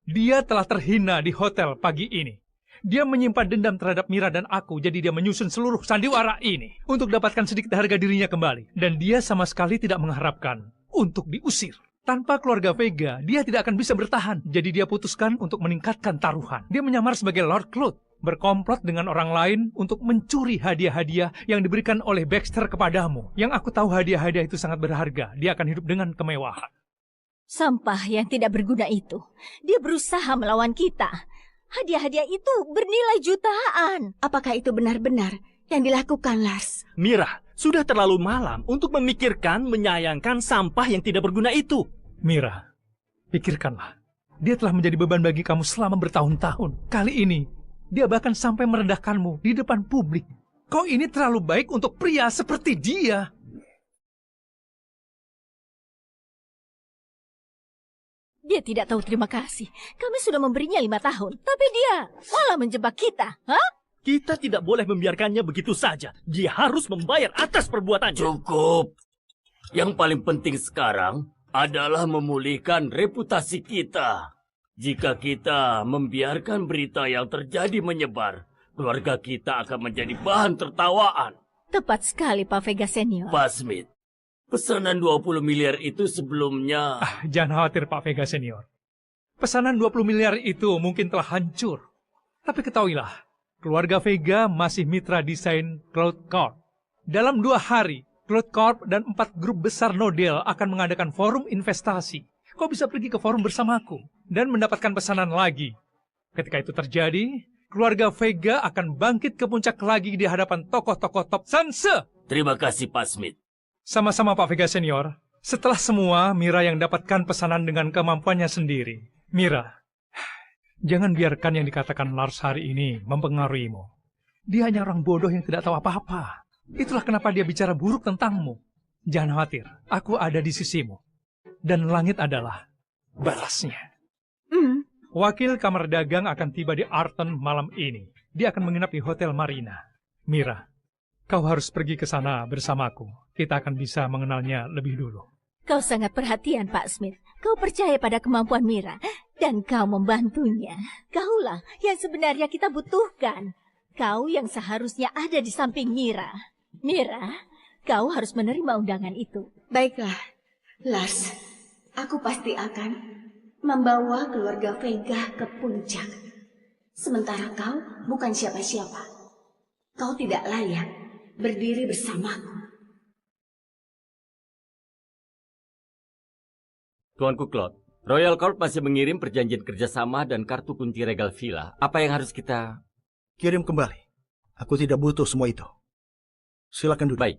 Dia telah terhina di hotel pagi ini. Dia menyimpan dendam terhadap Mira dan aku, jadi dia menyusun seluruh sandiwara ini untuk dapatkan sedikit harga dirinya kembali. Dan dia sama sekali tidak mengharapkan untuk diusir. Tanpa keluarga Vega, dia tidak akan bisa bertahan. Jadi dia putuskan untuk meningkatkan taruhan. Dia menyamar sebagai Lord Cloud, berkomplot dengan orang lain untuk mencuri hadiah-hadiah yang diberikan oleh Baxter kepadamu. Yang aku tahu hadiah-hadiah itu sangat berharga. Dia akan hidup dengan kemewahan. Sampah yang tidak berguna itu. Dia berusaha melawan kita. Hadiah-hadiah itu bernilai jutaan. Apakah itu benar-benar yang dilakukan, Lars? Mira, sudah terlalu malam untuk memikirkan, menyayangkan sampah yang tidak berguna itu. Mira, pikirkanlah. Dia telah menjadi beban bagi kamu selama bertahun-tahun. Kali ini, dia bahkan sampai merendahkanmu di depan publik. Kau ini terlalu baik untuk pria seperti dia. Dia tidak tahu terima kasih. Kami sudah memberinya 5 tahun. Tapi dia malah menjebak kita. Hah? Kita tidak boleh membiarkannya begitu saja. Dia harus membayar atas perbuatannya. Cukup. Yang paling penting sekarang adalah memulihkan reputasi kita. Jika kita membiarkan berita yang terjadi menyebar, keluarga kita akan menjadi bahan tertawaan. Tepat sekali, Pak Vega Senior. Pak Smith, pesanan 20 miliar itu sebelumnya... Jangan khawatir, Pak Vega Senior. Pesanan 20 miliar itu mungkin telah hancur. Tapi ketahuilah, keluarga Vega masih mitra desain Cloud Corp. Dalam 2 hari, Cloud Corp dan 4 grup besar Nodel akan mengadakan forum investasi. Kau bisa pergi ke forum bersamaku dan mendapatkan pesanan lagi. Ketika itu terjadi, keluarga Vega akan bangkit ke puncak lagi di hadapan tokoh-tokoh top Sanse. Terima kasih, Pak Smith. Sama-sama, Pak Vega Senior. Setelah semua, Mira yang dapatkan pesanan dengan kemampuannya sendiri. Mira, jangan biarkan yang dikatakan Lars hari ini mempengaruhimu. Dia hanya orang bodoh yang tidak tahu apa-apa. Itulah kenapa dia bicara buruk tentangmu. Jangan khawatir, aku ada di sisimu. Dan langit adalah balasnya. Wakil Kamar Dagang akan tiba di Arton malam ini. Dia akan menginap di Hotel Marina. Mira, kau harus pergi ke sana bersamaku. Kita akan bisa mengenalnya lebih dulu. Kau sangat perhatian, Pak Smith. Kau percaya pada kemampuan Mira. Dan kau membantunya. Kaulah yang sebenarnya kita butuhkan. Kau yang seharusnya ada di samping Mira. Mira, kau harus menerima undangan itu. Baiklah, Lars. Aku pasti akan membawa keluarga Vega ke puncak. Sementara kau bukan siapa-siapa. Kau tidak layak berdiri bersamaku. Tuanku Claude, Royal Court masih mengirim perjanjian kerjasama dan kartu kunci Regal Villa. Apa yang harus kita... Kirim kembali. Aku tidak butuh semua itu. Silakan duduk. Baik.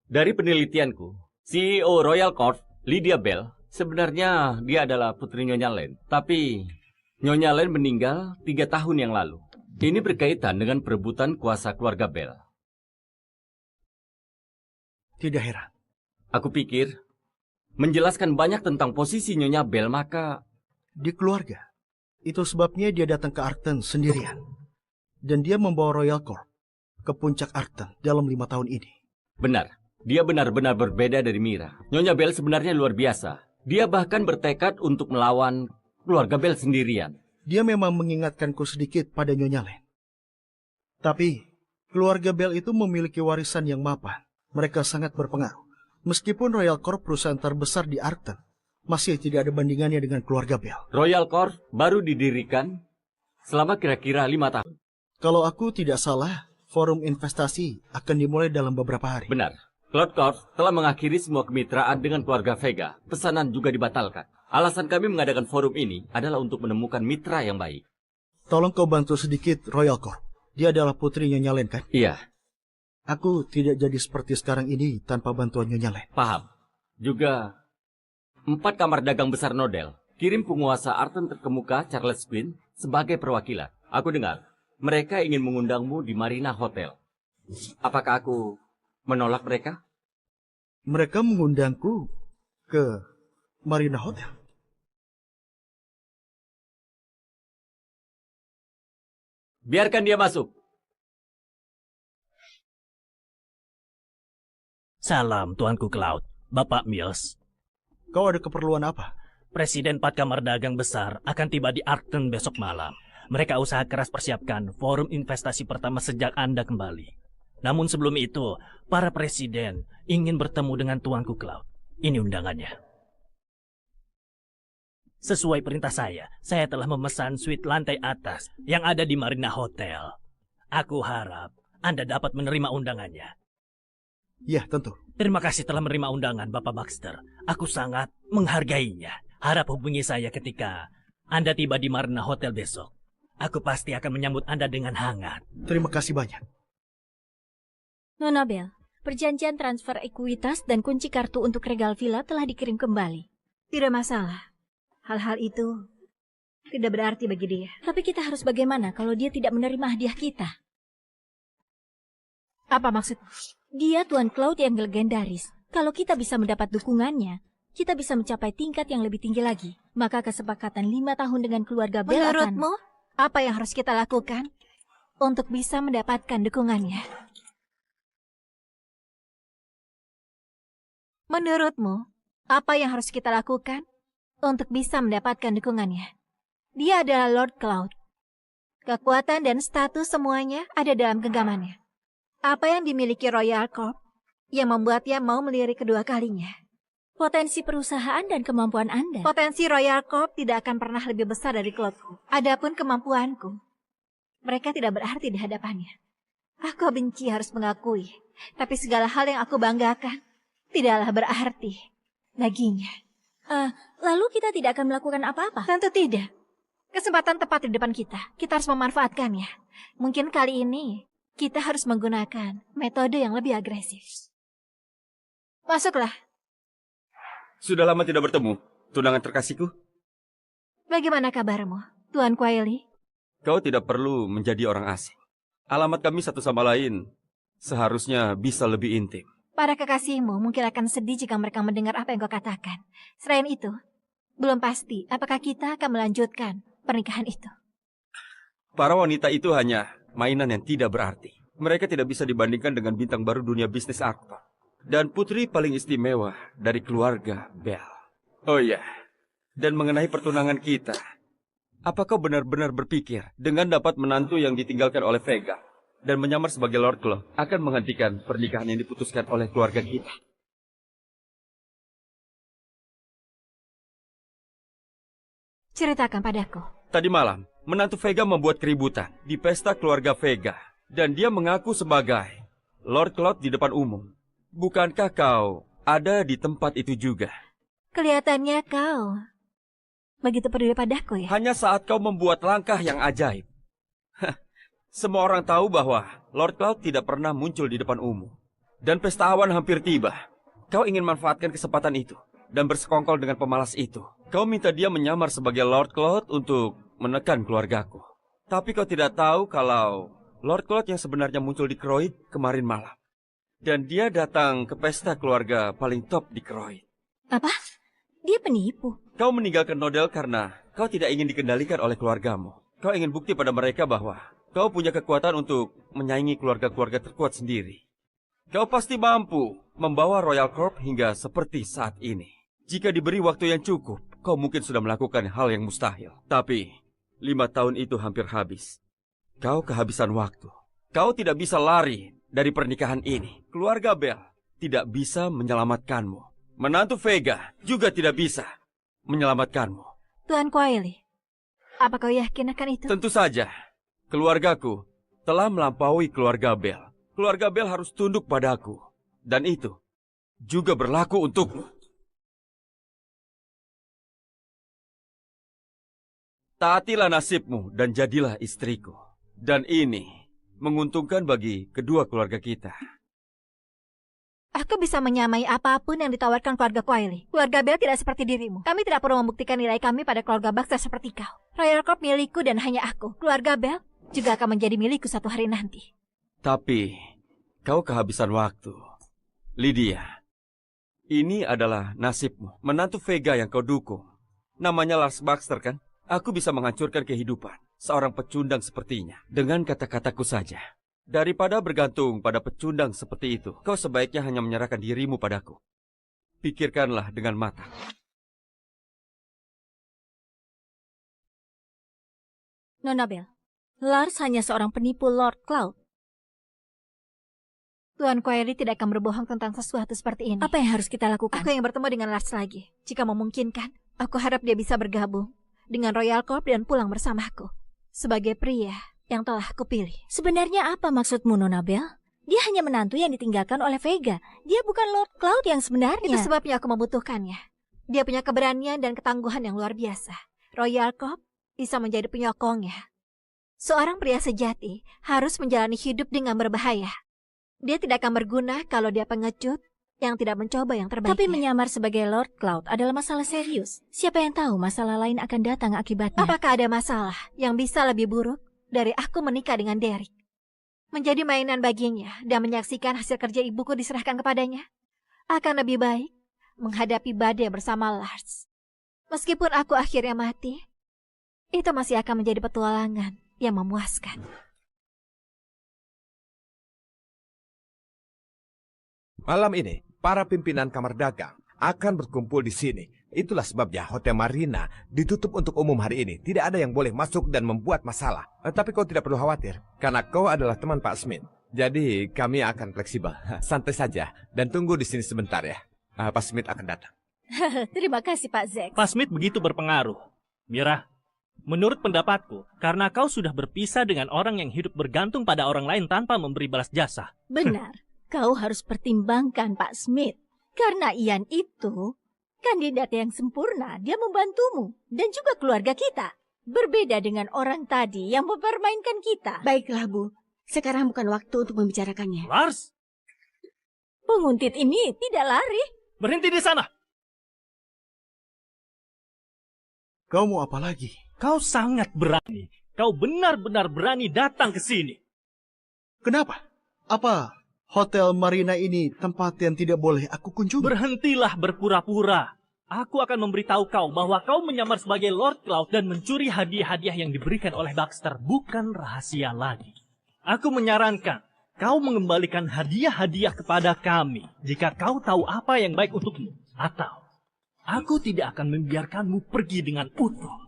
Dari penelitianku, CEO Royal Court, Lydia Bell, sebenarnya dia adalah putri Nyonya Len. Tapi Nyonya Len meninggal 3 tahun yang lalu. Ini berkaitan dengan perebutan kuasa keluarga Bell. Tidak heran. Aku pikir menjelaskan banyak tentang posisi Nyonya Bell, maka... Di keluarga. Itu sebabnya dia datang ke Arton sendirian. Dan dia membawa Royal Court ke puncak Arton dalam 5 tahun ini. Benar. Dia benar-benar berbeda dari Mira. Nyonya Bell sebenarnya luar biasa. Dia bahkan bertekad untuk melawan keluarga Bell sendirian. Dia memang mengingatkanku sedikit pada Nyonya Len. Tapi, keluarga Bell itu memiliki warisan yang mapan. Mereka sangat berpengaruh. Meskipun Royal Corp perusahaan terbesar di Arton, masih tidak ada bandingannya dengan keluarga Bell. Royal Corp baru didirikan selama kira-kira 5 tahun. Kalau aku tidak salah, forum investasi akan dimulai dalam beberapa hari. Benar. Cloud Corp telah mengakhiri semua kemitraan dengan keluarga Vega. Pesanan juga dibatalkan. Alasan kami mengadakan forum ini adalah untuk menemukan mitra yang baik. Tolong kau bantu sedikit Royal Corp. Dia adalah putri Nyonya Len, kan? Iya. Aku tidak jadi seperti sekarang ini tanpa bantuan Nyonya Len. Paham. Juga 4 kamar dagang besar Nodel kirim penguasa Arton terkemuka Charles Quinn sebagai perwakilan. Aku dengar mereka ingin mengundangmu di Marina Hotel. Apakah aku menolak mereka? Mereka mengundangku ke Marina Hotel. Biarkan dia masuk. Salam, Tuanku Cloud. Bapak Mills. Kau ada keperluan apa? Presiden 4 kamar dagang besar akan tiba di Arton besok malam. Mereka usaha keras persiapkan forum investasi pertama sejak Anda kembali. Namun sebelum itu, para presiden ingin bertemu dengan Tuanku Cloud. Ini undangannya. Sesuai perintah saya telah memesan suite lantai atas yang ada di Marina Hotel. Aku harap Anda dapat menerima undangannya. Ya, tentu. Terima kasih telah menerima undangan, Bapak Baxter. Aku sangat menghargainya. Harap hubungi saya ketika Anda tiba di Marina Hotel besok. Aku pasti akan menyambut Anda dengan hangat. Terima kasih banyak. Nona Bell, perjanjian transfer ekuitas dan kunci kartu untuk Regal Villa telah dikirim kembali. Tidak masalah. Hal-hal itu tidak berarti bagi dia. Tapi kita harus bagaimana kalau dia tidak menerima hadiah kita? Apa maksudmu? Dia Tuan Cloud yang legendaris. Kalau kita bisa mendapat dukungannya, kita bisa mencapai tingkat yang lebih tinggi lagi. Maka kesepakatan 5 tahun dengan keluarga Bell akan... Menurutmu, apa yang harus kita lakukan untuk bisa mendapatkan dukungannya? Menurutmu, apa yang harus kita lakukan untuk bisa mendapatkan dukungannya? Dia adalah Lord Cloud. Kekuatan dan status semuanya ada dalam genggamannya. Apa yang dimiliki Royal Corp yang membuatnya mau melirik kedua kalinya? Potensi perusahaan dan kemampuan Anda. Potensi Royal Corp tidak akan pernah lebih besar dari Cloudku. Adapun kemampuanku, mereka tidak berarti di hadapannya. Aku benci harus mengakui, tapi segala hal yang aku banggakan tidaklah berarti baginya. Lalu kita tidak akan melakukan apa-apa? Tentu tidak. Kesempatan tepat di depan kita. Kita harus memanfaatkannya. Mungkin kali ini kita harus menggunakan metode yang lebih agresif. Masuklah. Sudah lama tidak bertemu, tunangan terkasihku. Bagaimana kabarmu, Tuan Quayle? Kau tidak perlu menjadi orang asing. Alamat kami satu sama lain seharusnya bisa lebih intim. Para kekasihmu mungkin akan sedih jika mereka mendengar apa yang kau katakan. Selain itu, belum pasti apakah kita akan melanjutkan pernikahan itu. Para wanita itu hanya mainan yang tidak berarti. Mereka tidak bisa dibandingkan dengan bintang baru dunia bisnis Arton. Dan putri paling istimewa dari keluarga Bell. Oh iya, dan mengenai pertunangan kita, apa kau benar-benar berpikir dengan dapat menantu yang ditinggalkan oleh Vega dan menyamar sebagai Lord Cloud akan menghentikan pernikahan yang diputuskan oleh keluarga kita? Ceritakan padaku. Tadi malam, menantu Vega membuat keributan di pesta keluarga Vega. Dan dia mengaku sebagai Lord Cloud di depan umum. Bukankah kau ada di tempat itu juga? Kelihatannya kau begitu peduli padaku ya? Hanya saat kau membuat langkah yang ajaib. Semua orang tahu bahwa Lord Cloud tidak pernah muncul di depan umum. Dan pesta awan hampir tiba. Kau ingin manfaatkan kesempatan itu dan bersekongkol dengan pemalas itu. Kau minta dia menyamar sebagai Lord Cloud untuk menekan keluargaku. Tapi kau tidak tahu kalau Lord Cloud yang sebenarnya muncul di Croyd kemarin malam. Dan dia datang ke pesta keluarga paling top di Croyd. Apa? Dia penipu. Kau meninggalkan Nodel karena kau tidak ingin dikendalikan oleh keluargamu. Kau ingin bukti pada mereka bahwa kau punya kekuatan untuk menyaingi keluarga-keluarga terkuat sendiri. Kau pasti mampu membawa Royal Corp hingga seperti saat ini. Jika diberi waktu yang cukup, kau mungkin sudah melakukan hal yang mustahil. Tapi, 5 tahun itu hampir habis. Kau kehabisan waktu. Kau tidak bisa lari dari pernikahan ini. Keluarga Bell tidak bisa menyelamatkanmu. Menantu Vega juga tidak bisa menyelamatkanmu. Tuan Quayle, apa kau yakin akan itu? Tentu saja. Keluargaku telah melampaui keluarga Bell. Keluarga Bell harus tunduk padaku. Dan itu juga berlaku untukmu. Taatilah nasibmu dan jadilah istriku. Dan ini menguntungkan bagi kedua keluarga kita. Aku bisa menyamai apapun yang ditawarkan keluarga Quayle. Keluarga Bell tidak seperti dirimu. Kami tidak perlu membuktikan nilai kami pada keluarga Baxter seperti kau. Royal Corp milikku dan hanya aku. Keluarga Bell juga akan menjadi milikku suatu hari nanti. Tapi kau kehabisan waktu. Lydia, ini adalah nasibmu. Menantu Vega yang kau dukung. Namanya Lars Baxter, kan? Aku bisa menghancurkan kehidupan seorang pecundang sepertinya dengan kata-kataku saja. Daripada bergantung pada pecundang seperti itu, kau sebaiknya hanya menyerahkan dirimu padaku. Pikirkanlah dengan matang. Nona Bell, Lars hanya seorang penipu Lord Cloud. Tuan Quayle tidak akan berbohong tentang sesuatu seperti ini. Apa yang harus kita lakukan? Aku yang bertemu dengan Lars lagi. Jika memungkinkan, aku harap dia bisa bergabung dengan Royal Corp dan pulang bersamaku sebagai pria yang telah kupilih. Sebenarnya apa maksudmu, Nona Bell? Dia hanya menantu yang ditinggalkan oleh Vega. Dia bukan Lord Cloud yang sebenarnya. Itu sebabnya aku membutuhkannya. Dia punya keberanian dan ketangguhan yang luar biasa. Royal Corp bisa menjadi penyokongnya. Seorang pria sejati harus menjalani hidup dengan berbahaya. Dia tidak akan berguna kalau dia pengecut yang tidak mencoba yang terbaik. Tapi menyamar sebagai Lord Cloud adalah masalah serius. Siapa yang tahu masalah lain akan datang akibatnya. Apakah ada masalah yang bisa lebih buruk dari aku menikah dengan Derek? Menjadi mainan baginya dan menyaksikan hasil kerja ibuku diserahkan kepadanya? Akan lebih baik menghadapi badai bersama Lars. Meskipun aku akhirnya mati, itu masih akan menjadi petualangan yang memuaskan. Malam ini, para pimpinan kamar dagang akan berkumpul di sini. Itulah sebabnya Hotel Marina ditutup untuk umum hari ini. Tidak ada yang boleh masuk dan membuat masalah. Tapi kau tidak perlu khawatir, karena kau adalah teman Pak Smith. Jadi kami akan fleksibel. Santai saja dan tunggu di sini sebentar ya. Pak Smith akan datang. Terima kasih Pak Zack. Pak Smith begitu berpengaruh. Mira, menurut pendapatku, karena kau sudah berpisah dengan orang yang hidup bergantung pada orang lain tanpa memberi balas jasa. Benar. Kau harus pertimbangkan Pak Smith. Karena Ian itu kandidat yang sempurna. Dia membantumu dan juga keluarga kita. Berbeda dengan orang tadi yang mempermainkan kita. Baiklah, Bu. Sekarang bukan waktu untuk membicarakannya. Lars! Penguntit ini tidak lari. Berhenti di sana! Kau mau apa lagi? Kau sangat berani. Kau benar-benar berani datang ke sini. Kenapa? Apa Hotel Marina ini tempat yang tidak boleh aku kunjungi? Berhentilah berpura-pura. Aku akan memberitahu kau bahwa kau menyamar sebagai Lord Cloud dan mencuri hadiah-hadiah yang diberikan oleh Baxter. Bukan rahasia lagi. Aku menyarankan kau mengembalikan hadiah-hadiah kepada kami jika kau tahu apa yang baik untukmu. Atau aku tidak akan membiarkanmu pergi dengan utuh.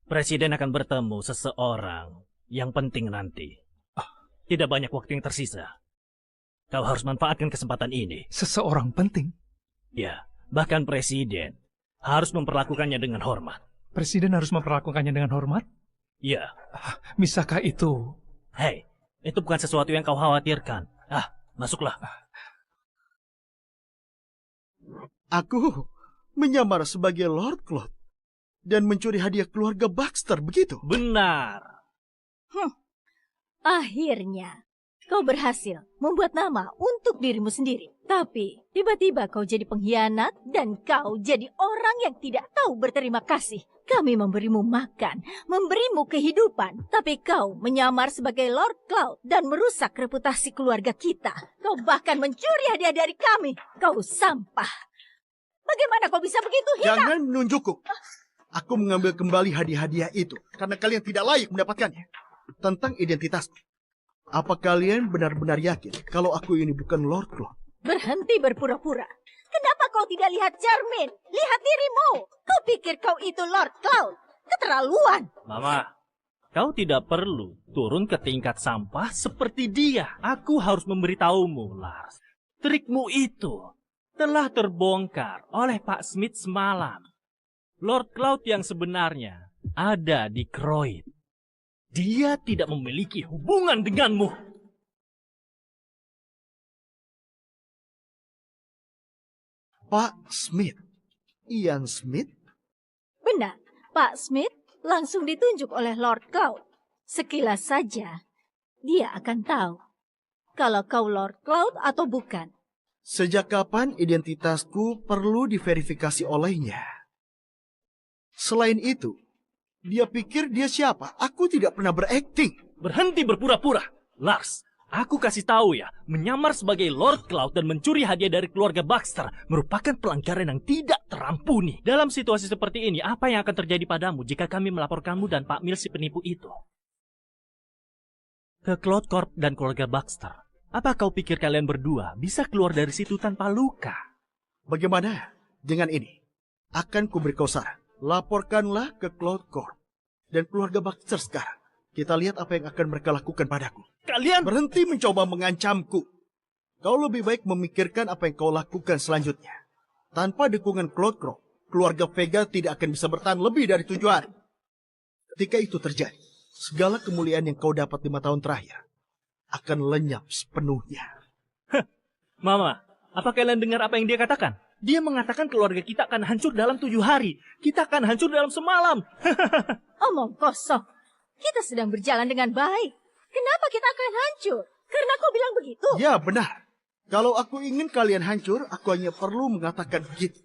Presiden akan bertemu seseorang yang penting nanti. Tidak banyak waktu yang tersisa. Kau harus manfaatkan kesempatan ini. Seseorang penting? Ya, bahkan presiden harus memperlakukannya dengan hormat. Presiden harus memperlakukannya dengan hormat? Ya. Bisakah itu? Hei, itu bukan sesuatu yang kau khawatirkan. Masuklah. Aku menyamar sebagai Lord Cloud dan mencuri hadiah keluarga Baxter, begitu? Benar. Akhirnya, kau berhasil membuat nama untuk dirimu sendiri. Tapi, tiba-tiba kau jadi pengkhianat dan kau jadi orang yang tidak tahu berterima kasih. Kami memberimu makan, memberimu kehidupan. Tapi kau menyamar sebagai Lord Cloud dan merusak reputasi keluarga kita. Kau bahkan mencuri hadiah dari kami. Kau sampah. Bagaimana kau bisa begitu hina? Jangan menunjukku. Aku mengambil kembali hadiah-hadiah itu karena kalian tidak layak mendapatkannya. Tentang identitasku. Apa kalian benar-benar yakin kalau aku ini bukan Lord Cloud? Berhenti berpura-pura. Kenapa kau tidak lihat cermin? Lihat dirimu. Kau pikir kau itu Lord Cloud? Keterlaluan. Mama, kau tidak perlu turun ke tingkat sampah seperti dia. Aku harus memberitahumu, Lars. Trikmu itu telah terbongkar oleh Pak Smith semalam. Lord Cloud yang sebenarnya ada di Croyd. Dia tidak memiliki hubungan denganmu. Pak Smith? Ian Smith? Benar, Pak Smith langsung ditunjuk oleh Lord Cloud. Sekilas saja, dia akan tahu kalau kau Lord Cloud atau bukan. Sejak kapan identitasku perlu diverifikasi olehnya? Selain itu, dia pikir dia siapa? Aku tidak pernah berakting. Berhenti berpura-pura. Lars, aku kasih tahu ya, menyamar sebagai Lord Cloud dan mencuri hadiah dari keluarga Baxter merupakan pelanggaran yang tidak terampuni. Dalam situasi seperti ini, apa yang akan terjadi padamu jika kami melaporkanmu dan Pak Mills si penipu itu ke Cloud Corp dan keluarga Baxter? Apa kau pikir kalian berdua bisa keluar dari situ tanpa luka? Bagaimana dengan ini? Akan kuberi kau saran. Laporkanlah ke Cloud Corp dan keluarga Baxter sekarang. Kita lihat apa yang akan mereka lakukan padaku. Kalian berhenti mencoba mengancamku. Kau lebih baik memikirkan apa yang kau lakukan selanjutnya. Tanpa dukungan Cloud Corp, keluarga Vega tidak akan bisa bertahan lebih dari 7 hari. Ketika itu terjadi, segala kemuliaan yang kau dapat 5 tahun terakhir akan lenyap sepenuhnya. Mama, apa kalian dengar apa yang dia katakan? Dia mengatakan keluarga kita akan hancur dalam 7 hari. Kita akan hancur dalam semalam. Omong kosong. Kita sedang berjalan dengan baik. Kenapa kita akan hancur? Karena kau bilang begitu. Ya, benar. Kalau aku ingin kalian hancur, aku hanya perlu mengatakan begitu.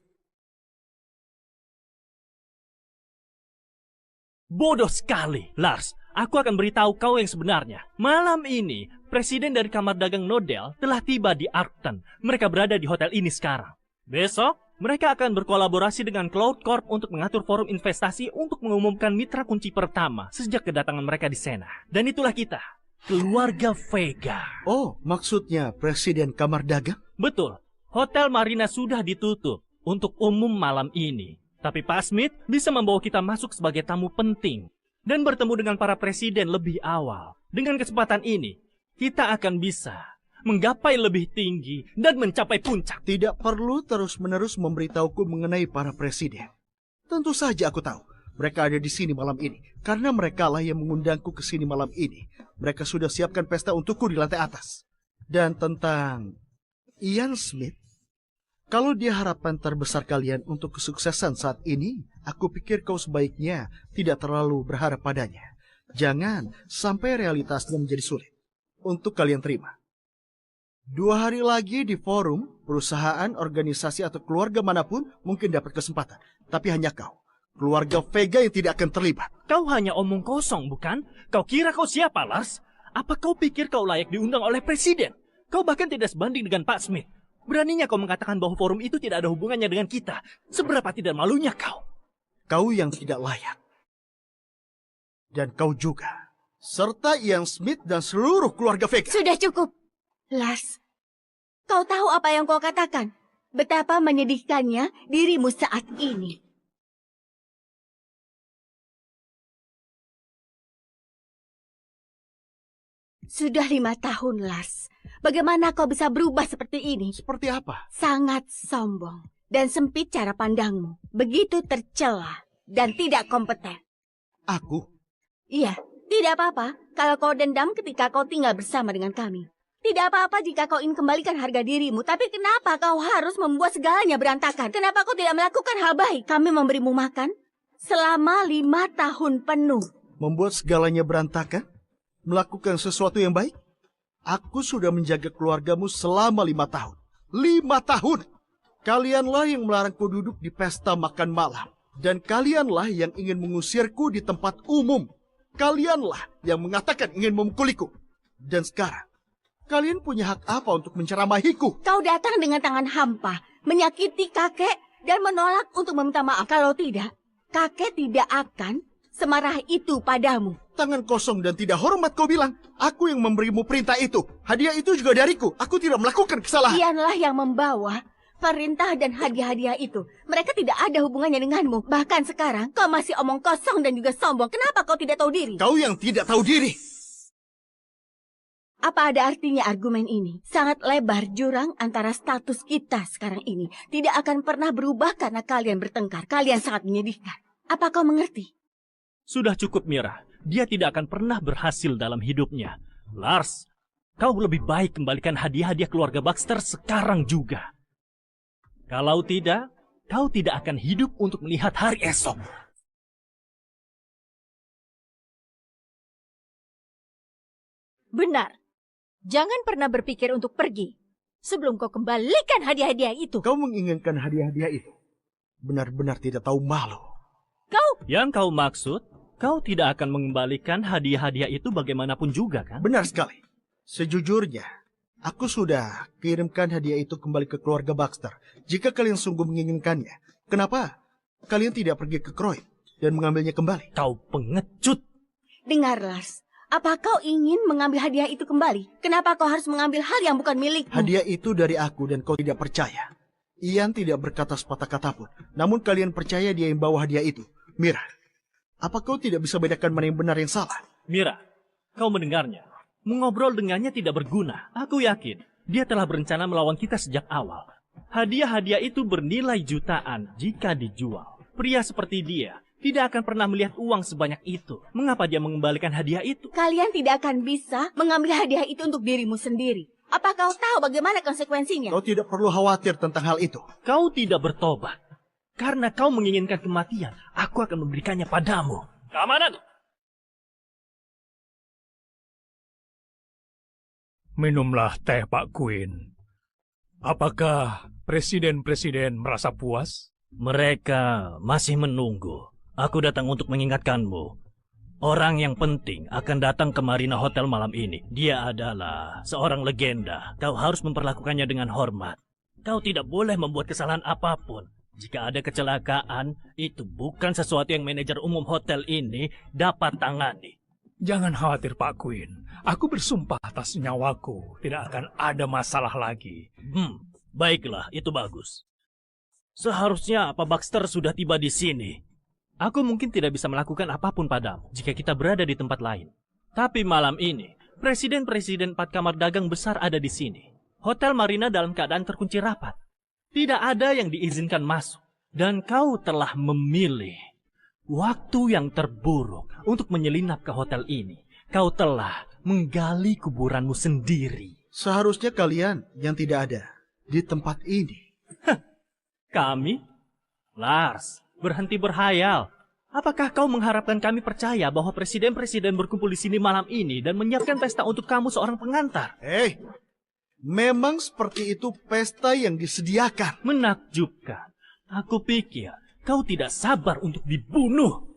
Bodoh sekali, Lars. Aku akan beritahu kau yang sebenarnya. Malam ini, Presiden dari Kamar Dagang Nodel telah tiba di Arkton. Mereka berada di hotel ini sekarang. Besok, mereka akan berkolaborasi dengan Cloud Corp untuk mengatur forum investasi untuk mengumumkan mitra kunci pertama sejak kedatangan mereka di Sena. Dan itulah kita, keluarga Vega. Oh, maksudnya Presiden Kamar Dagang? Betul. Hotel Marina sudah ditutup untuk umum malam ini. Tapi Pak Smith bisa membawa kita masuk sebagai tamu penting dan bertemu dengan para presiden lebih awal. Dengan kesempatan ini, kita akan bisa menggapai lebih tinggi dan mencapai puncak. Tidak perlu terus-menerus memberitahuku mengenai para presiden. Tentu saja aku tahu mereka ada di sini malam ini. Karena mereka lah yang mengundangku ke sini malam ini. Mereka sudah siapkan pesta untukku di lantai atas. Dan tentang Ian Smith, kalau dia harapan terbesar kalian untuk kesuksesan saat ini, aku pikir kau sebaiknya tidak terlalu berharap padanya. Jangan sampai realitasnya menjadi sulit untuk kalian terima. 2 hari lagi di forum, perusahaan, organisasi, atau keluarga manapun mungkin dapat kesempatan. Tapi hanya kau, keluarga Vega, yang tidak akan terlibat. Kau hanya omong kosong, bukan? Kau kira kau siapa, Lars? Apa kau pikir kau layak diundang oleh presiden? Kau bahkan tidak sebanding dengan Pak Smith. Beraninya kau mengatakan bahwa forum itu tidak ada hubungannya dengan kita. Seberapa tidak malunya kau? Kau yang tidak layak. Dan kau juga. Serta Ian Smith dan seluruh keluarga Vega. Sudah cukup. Lars, kau tahu apa yang kau katakan? Betapa menyedihkannya dirimu saat ini. Sudah 5 tahun, Lars. Bagaimana kau bisa berubah seperti ini? Seperti apa? Sangat sombong dan sempit cara pandangmu. Begitu tercela dan tidak kompeten. Aku? Iya, tidak apa-apa kalau kau dendam ketika kau tinggal bersama dengan kami. Tidak apa-apa jika kau ingin kembalikan harga dirimu. Tapi kenapa kau harus membuat segalanya berantakan? Kenapa kau tidak melakukan hal baik? Kami memberimu makan selama 5 tahun penuh. Membuat segalanya berantakan? Melakukan sesuatu yang baik? Aku sudah menjaga keluargamu selama 5 tahun. 5 tahun! Kalianlah yang melarangku duduk di pesta makan malam. Dan kalianlah yang ingin mengusirku di tempat umum. Kalianlah yang mengatakan ingin memukuliku. Dan sekarang, kalian punya hak apa untuk menceramahiku? Kau datang dengan tangan hampa, menyakiti kakek, dan menolak untuk meminta maaf. Kalau tidak, kakek tidak akan semarah itu padamu. Tangan kosong dan tidak hormat kau bilang. Aku yang memberimu perintah itu. Hadiah itu juga dariku. Aku tidak melakukan kesalahan. Dianlah yang membawa perintah dan hadiah-hadiah itu. Mereka tidak ada hubungannya denganmu. Bahkan sekarang kau masih omong kosong dan juga sombong. Kenapa kau tidak tahu diri? Kau yang tidak tahu diri. Apa ada artinya argumen ini? Sangat lebar jurang antara status kita sekarang ini. Tidak akan pernah berubah karena kalian bertengkar. Kalian sangat menyedihkan. Apa kau mengerti? Sudah cukup, Mira. Dia tidak akan pernah berhasil dalam hidupnya. Lars, kau lebih baik kembalikan hadiah-hadiah keluarga Baxter sekarang juga. Kalau tidak, kau tidak akan hidup untuk melihat hari esok. Benar. Jangan pernah berpikir untuk pergi sebelum kau kembalikan hadiah-hadiah itu. Kau menginginkan hadiah-hadiah itu. Benar-benar tidak tahu malu. Yang kau maksud, kau tidak akan mengembalikan hadiah-hadiah itu bagaimanapun juga, kan? Benar sekali. Sejujurnya, aku sudah kirimkan hadiah itu kembali ke keluarga Baxter. Jika kalian sungguh menginginkannya, kenapa kalian tidak pergi ke Croyd dan mengambilnya kembali? Kau pengecut. Dengar, Lars. Apa kau ingin mengambil hadiah itu kembali? Kenapa kau harus mengambil hal yang bukan milikmu? Hadiah itu dari aku dan kau tidak percaya. Ian tidak berkata sepatah kata pun. Namun kalian percaya dia yang bawa hadiah itu. Mira, apa kau tidak bisa bedakan mana yang benar yang salah? Mira, kau mendengarnya. Mengobrol dengannya tidak berguna. Aku yakin dia telah berencana melawan kita sejak awal. Hadiah-hadiah itu bernilai jutaan jika dijual. Pria seperti dia tidak akan pernah melihat uang sebanyak itu. Mengapa dia mengembalikan hadiah itu? Kalian tidak akan bisa mengambil hadiah itu untuk dirimu sendiri. Apa kau tahu bagaimana konsekuensinya? Kau tidak perlu khawatir tentang hal itu. Kau tidak bertobat. Karena kau menginginkan kematian, aku akan memberikannya padamu. Keamanan! Minumlah teh, Pak Queen. Apakah presiden-presiden merasa puas? Mereka masih menunggu. Aku datang untuk mengingatkanmu. Orang yang penting akan datang ke Marina Hotel malam ini. Dia adalah seorang legenda. Kau harus memperlakukannya dengan hormat. Kau tidak boleh membuat kesalahan apapun. Jika ada kecelakaan, itu bukan sesuatu yang manajer umum hotel ini dapat tangani. Jangan khawatir, Pak Queen. Aku bersumpah atas nyawaku. Tidak akan ada masalah lagi. Baiklah, itu bagus. Seharusnya Pak Baxter sudah tiba di sini. Aku mungkin tidak bisa melakukan apapun padamu jika kita berada di tempat lain. Tapi malam ini, presiden-presiden 4 kamar dagang besar ada di sini. Hotel Marina dalam keadaan terkunci rapat. Tidak ada yang diizinkan masuk. Dan kau telah memilih waktu yang terburuk untuk menyelinap ke hotel ini. Kau telah menggali kuburanmu sendiri. Seharusnya kalian yang tidak ada di tempat ini. Kami? Lars, berhenti berhayal. Apakah kau mengharapkan kami percaya bahwa presiden-presiden berkumpul di sini malam ini dan menyiapkan pesta untuk kamu seorang pengantar? Memang seperti itu pesta yang disediakan. Menakjubkan. Aku pikir kau tidak sabar untuk dibunuh.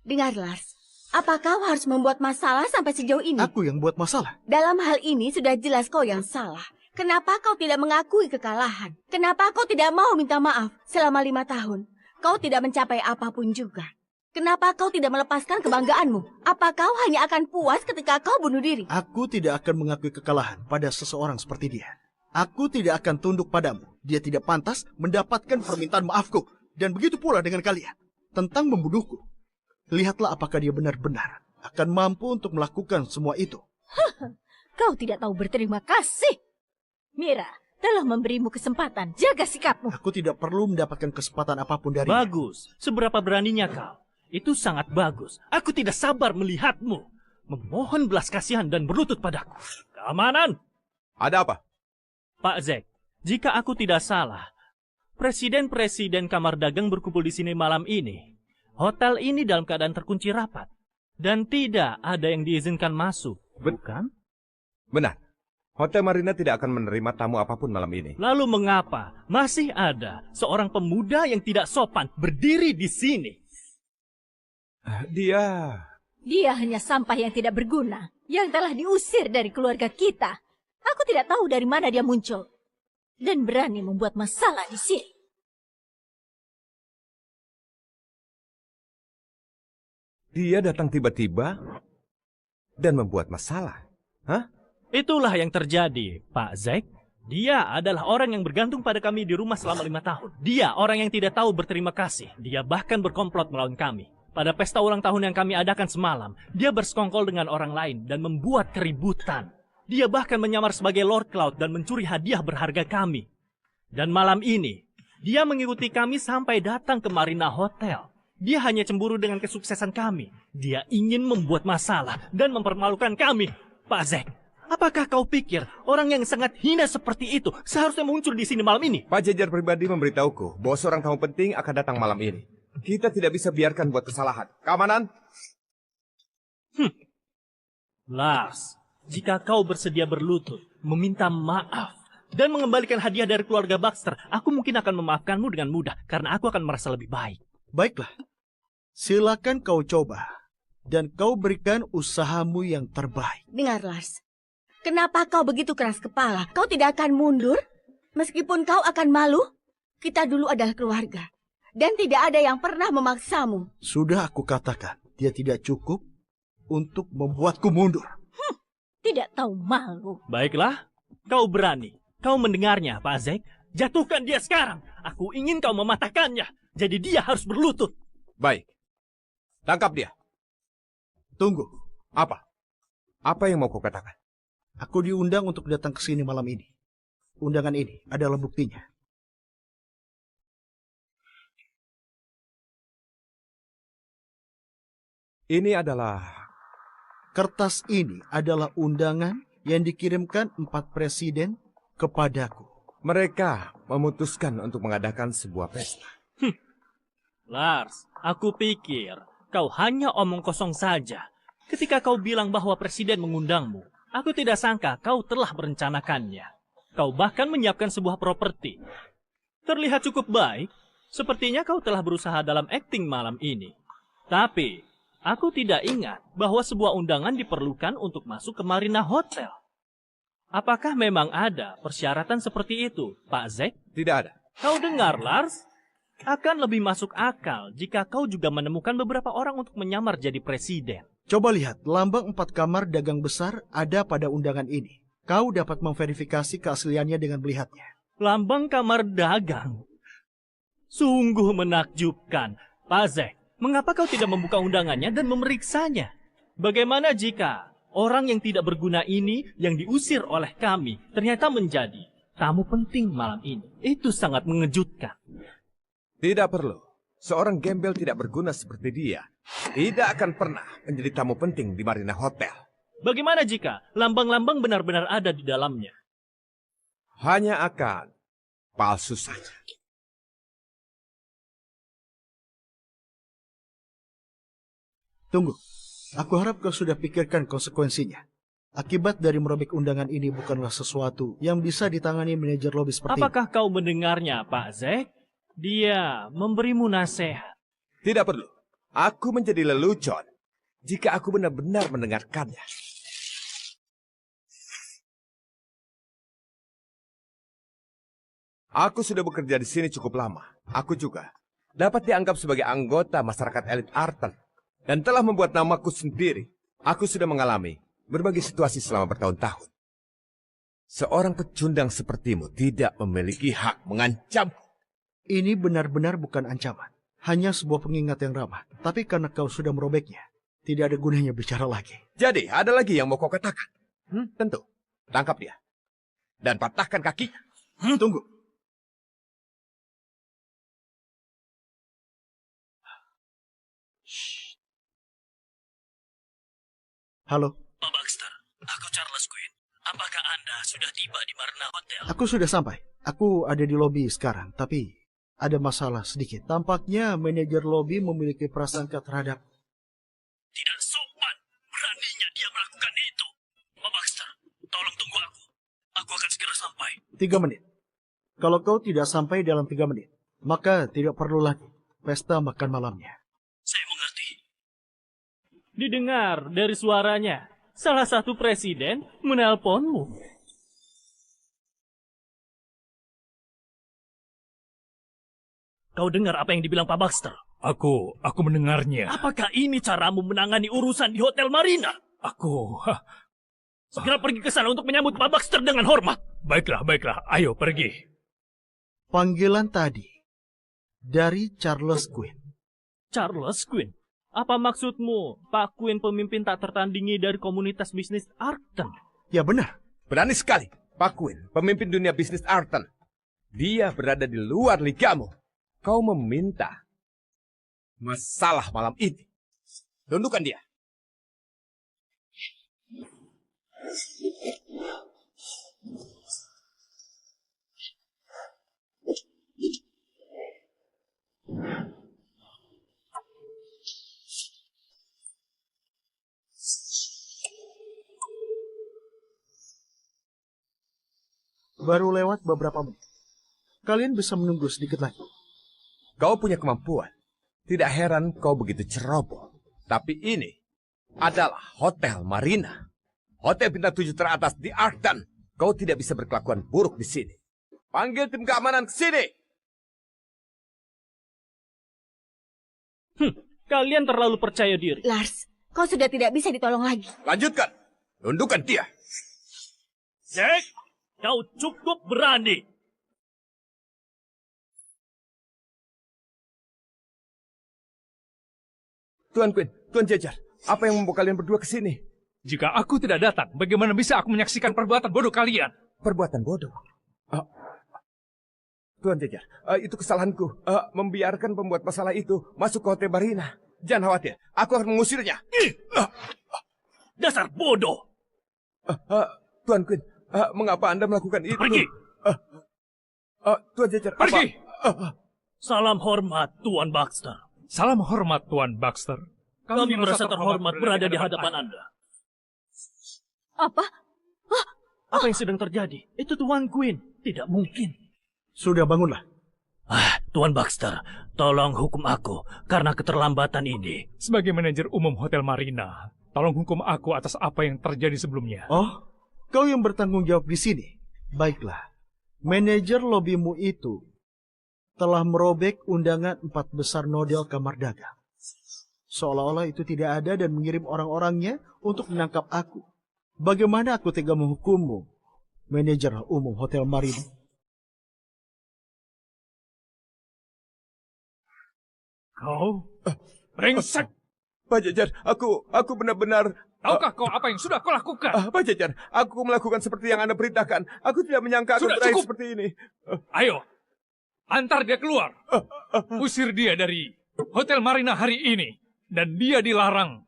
Dengar, Lars. Apa kau harus membuat masalah sampai sejauh ini? Aku yang buat masalah. Dalam hal ini sudah jelas kau yang salah. Kenapa kau tidak mengakui kekalahan? Kenapa kau tidak mau minta maaf selama 5 tahun? Kau tidak mencapai apapun juga. Kenapa kau tidak melepaskan kebanggaanmu? Apa kau hanya akan puas ketika kau bunuh diri? Aku tidak akan mengakui kekalahan pada seseorang seperti dia. Aku tidak akan tunduk padamu. Dia tidak pantas mendapatkan permintaan maafku. Dan begitu pula dengan kalian. Tentang membunuhku. Lihatlah apakah dia benar-benar akan mampu untuk melakukan semua itu. Kau tidak tahu berterima kasih. Mira telah memberimu kesempatan. Jaga sikapmu. Aku tidak perlu mendapatkan kesempatan apapun dari. Bagus. Seberapa beraninya kau? Itu sangat bagus. Aku tidak sabar melihatmu. Memohon belas kasihan dan berlutut padaku. Keamanan! Ada apa? Pak Zack, jika aku tidak salah, presiden-presiden kamar dagang berkumpul di sini malam ini. Hotel ini dalam keadaan terkunci rapat. Dan tidak ada yang diizinkan masuk. Bukan? Benar. Hotel Marina tidak akan menerima tamu apapun malam ini. Lalu mengapa masih ada seorang pemuda yang tidak sopan berdiri di sini? Dia hanya sampah yang tidak berguna, yang telah diusir dari keluarga kita. Aku tidak tahu dari mana dia muncul. Dan berani membuat masalah di sini. Dia datang tiba-tiba dan membuat masalah. Hah? Itulah yang terjadi, Pak Zack. Dia adalah orang yang bergantung pada kami di rumah selama 5 tahun. Dia orang yang tidak tahu berterima kasih. Dia bahkan berkomplot melawan kami. Pada pesta ulang tahun yang kami adakan semalam, dia bersekongkol dengan orang lain dan membuat keributan. Dia bahkan menyamar sebagai Lord Cloud dan mencuri hadiah berharga kami. Dan malam ini, dia mengikuti kami sampai datang ke Marina Hotel. Dia hanya cemburu dengan kesuksesan kami. Dia ingin membuat masalah dan mempermalukan kami. Pak Zack, apakah kau pikir orang yang sangat hina seperti itu seharusnya muncul di sini malam ini? Pak Jajar pribadi memberitahuku bahwa seorang tamu penting akan datang malam ini. Kita tidak bisa biarkan buat kesalahan. Keamanan? Lars, jika kau bersedia berlutut, meminta maaf, dan mengembalikan hadiah dari keluarga Baxter, aku mungkin akan memaafkanmu dengan mudah, karena aku akan merasa lebih baik. Baiklah, silakan kau coba, dan kau berikan usahamu yang terbaik. Dengar, Lars. Kenapa kau begitu keras kepala? Kau tidak akan mundur? Meskipun kau akan malu? Kita dulu adalah keluarga. Dan tidak ada yang pernah memaksamu. Sudah aku katakan, dia tidak cukup untuk membuatku mundur. Tidak tahu malu. Baiklah, kau berani. Kau mendengarnya, Pak Zack. Jatuhkan dia sekarang. Aku ingin kau mematahkannya. Jadi dia harus berlutut. Baik. Tangkap dia. Tunggu, Apa? Apa yang mau kau katakan? aku diundang untuk datang ke sini malam ini. Undangan ini adalah buktinya. Ini adalah... Kertas ini adalah undangan yang dikirimkan 4 presiden kepadaku. Mereka memutuskan untuk mengadakan sebuah pesta. Lars, aku pikir kau hanya omong kosong saja. Ketika kau bilang bahwa presiden mengundangmu, aku tidak sangka kau telah merencanakannya. Kau bahkan menyiapkan sebuah properti. Terlihat cukup baik. Sepertinya kau telah berusaha dalam akting malam ini. Tapi, aku tidak ingat bahwa sebuah undangan diperlukan untuk masuk ke Marina Hotel. Apakah memang ada persyaratan seperti itu, Pak Zack? Tidak ada. Kau dengar, Lars? Akan lebih masuk akal jika kau juga menemukan beberapa orang untuk menyamar jadi presiden. Coba lihat, lambang 4 kamar dagang besar ada pada undangan ini. Kau dapat memverifikasi keasliannya dengan melihatnya. Lambang kamar dagang? Sungguh menakjubkan. Pak Zack, mengapa kau tidak membuka undangannya dan memeriksanya? Bagaimana jika orang yang tidak berguna ini yang diusir oleh kami ternyata menjadi tamu penting malam ini? Itu sangat mengejutkan. Tidak perlu. Seorang gembel tidak berguna seperti dia tidak akan pernah menjadi tamu penting di Marina Hotel. Bagaimana jika lambang-lambang benar-benar ada di dalamnya? Hanya akan palsu saja. Tunggu, aku harap kau sudah pikirkan konsekuensinya. Akibat dari merobek undangan ini bukanlah sesuatu yang bisa ditangani manajer lobi seperti ini. Apakah kau mendengarnya, Pak Zack? Dia memberimu nasihat. Tidak perlu. Aku menjadi lelucon jika aku benar-benar mendengarkannya. Aku sudah bekerja di sini cukup lama. Aku juga dapat dianggap sebagai anggota masyarakat elit Arton dan telah membuat namaku sendiri. Aku sudah mengalami berbagai situasi selama bertahun-tahun. Seorang pecundang sepertimu tidak memiliki hak mengancamku. Ini benar-benar bukan ancaman. Hanya sebuah pengingat yang ramah. Tapi karena kau sudah merobeknya, tidak ada gunanya bicara lagi. Jadi, ada lagi yang mau kau katakan? Tentu. Tangkap dia. Dan patahkan kakinya. Tunggu. Shh. Halo. Pak Baxter, aku Charles Quinn. Apakah Anda sudah tiba di Marina Hotel? Aku sudah sampai. Aku ada di lobi sekarang, tapi ada masalah sedikit. Tampaknya manajer lobi memiliki prasangka terhadap... Tidak sopan. Beraninya dia melakukan itu. Pak Baxter, tolong tunggu aku. Aku akan segera sampai. 3 menit. Kalau kau tidak sampai dalam 3 menit, maka tidak perlu lagi pesta makan malamnya. Saya mengerti. Didengar dari suaranya, salah satu presiden menelponmu. Kau dengar apa yang dibilang Pak Baxter? Aku mendengarnya. Apakah ini caramu menangani urusan di Hotel Marina? Segera pergi ke sana untuk menyambut Pak Baxter dengan hormat. Baiklah, ayo pergi. Panggilan tadi dari Charles Quinn. Charles Quinn? Apa maksudmu, Pak Quinn pemimpin tak tertandingi dari komunitas bisnis Arton? Ya benar. Berani sekali, Pak Quinn, pemimpin dunia bisnis Arton. Dia berada di luar ligamu. Kau meminta masalah malam ini. Tundukkan dia. Baru lewat beberapa menit. Kalian bisa menunggu sedikit lagi. Kau punya kemampuan. Tidak heran kau begitu ceroboh. Tapi ini adalah Hotel Marina. Hotel bintang 7 teratas di Arton. Kau tidak bisa berkelakuan buruk di sini. Panggil tim keamanan ke sini. Kalian terlalu percaya diri. Lars, kau sudah tidak bisa ditolong lagi. Lanjutkan. Tundukkan dia. Jack, kau cukup berani. Tuan Quinn, Tuan Jejar, apa yang membawa kalian berdua ke sini? Jika aku tidak datang, bagaimana bisa aku menyaksikan perbuatan bodoh kalian? Perbuatan bodoh? Tuan Jejar, itu kesalahanku. Membiarkan pembuat masalah itu masuk ke Hotel Marina. Jangan khawatir, aku akan mengusirnya. Dasar bodoh. Tuan Quinn, mengapa Anda melakukan itu? Pergi. Tuan Jejar, pergi. Salam hormat, Tuan Baxter. Salam hormat, Tuan Baxter. Kami merasa terhormat berada di hadapan Anda. Apa? Apa yang sedang terjadi? Itu Tuan Quinn. Tidak mungkin. Sudah bangunlah. Tuan Baxter, tolong hukum aku karena keterlambatan ini. Sebagai manajer umum Hotel Marina, tolong hukum aku atas apa yang terjadi sebelumnya. Oh, kau yang bertanggung jawab di sini. Baiklah. Manajer lobimu itu telah merobek undangan 4 besar Nodel kamar dagang. Seolah-olah itu tidak ada dan mengirim orang-orangnya untuk menangkap aku. Bagaimana aku tega menghukummu, manajer umum Hotel Marina? Kau brengsek. Pak Jejar, aku benar-benar... Tahukah kau apa yang sudah kau lakukan? Pak Jejar, aku melakukan seperti yang Anda perintahkan. Aku tidak menyangka Sudah akan berakhir cukup. seperti ini. Ayo, antar dia keluar. Usir dia dari Hotel Marina hari ini. Dan dia dilarang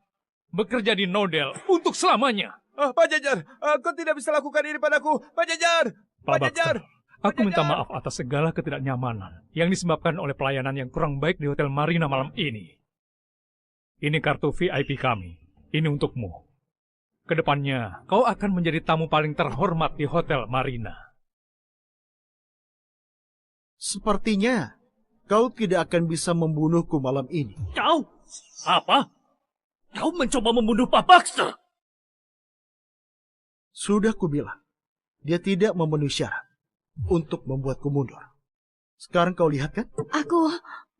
bekerja di Nodel untuk selamanya. Pak Jejar, kau tidak bisa lakukan ini padaku. Pak Jejar! Pak Baxter, aku minta maaf atas segala ketidaknyamanan yang disebabkan oleh pelayanan yang kurang baik di Hotel Marina malam ini. Ini kartu VIP kami. Ini untukmu. Kedepannya, kau akan menjadi tamu paling terhormat di Hotel Marina. Sepertinya kau tidak akan bisa membunuhku malam ini. Kau? Apa? Kau mencoba membunuh Pak Baxter? Sudah kubilang, dia tidak memenuhi syarat untuk membuatku mundur. Sekarang kau lihat kan?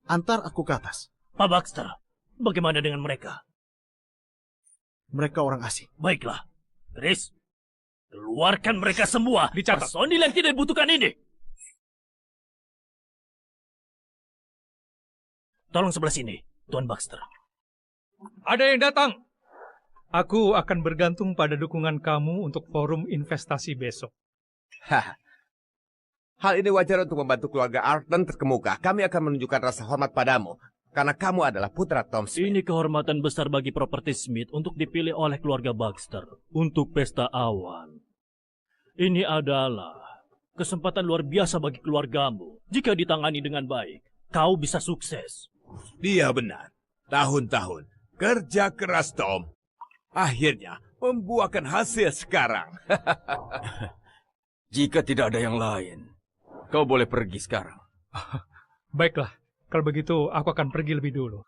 Antar aku ke atas. Pak Baxter, bagaimana dengan mereka? Mereka orang asing. Baiklah. Chris, keluarkan mereka semua. Dicatat. Personil yang tidak dibutuhkan ini. Tolong sebelah sini, Tuan Baxter. Ada yang datang. Aku akan bergantung pada dukungan kamu untuk forum investasi besok. Hal ini wajar untuk membantu keluarga Arton terkemuka. Kami akan menunjukkan rasa hormat padamu. Karena kamu adalah putra Tom Smith. Ini kehormatan besar bagi properti Smith untuk dipilih oleh keluarga Baxter untuk pesta awan. Ini adalah kesempatan luar biasa bagi keluargamu. Jika ditangani dengan baik, kau bisa sukses. Dia benar. Tahun-tahun kerja keras Tom akhirnya membuahkan hasil sekarang. Jika tidak ada yang lain, kau boleh pergi sekarang. Baiklah, kalau begitu aku akan pergi lebih dulu.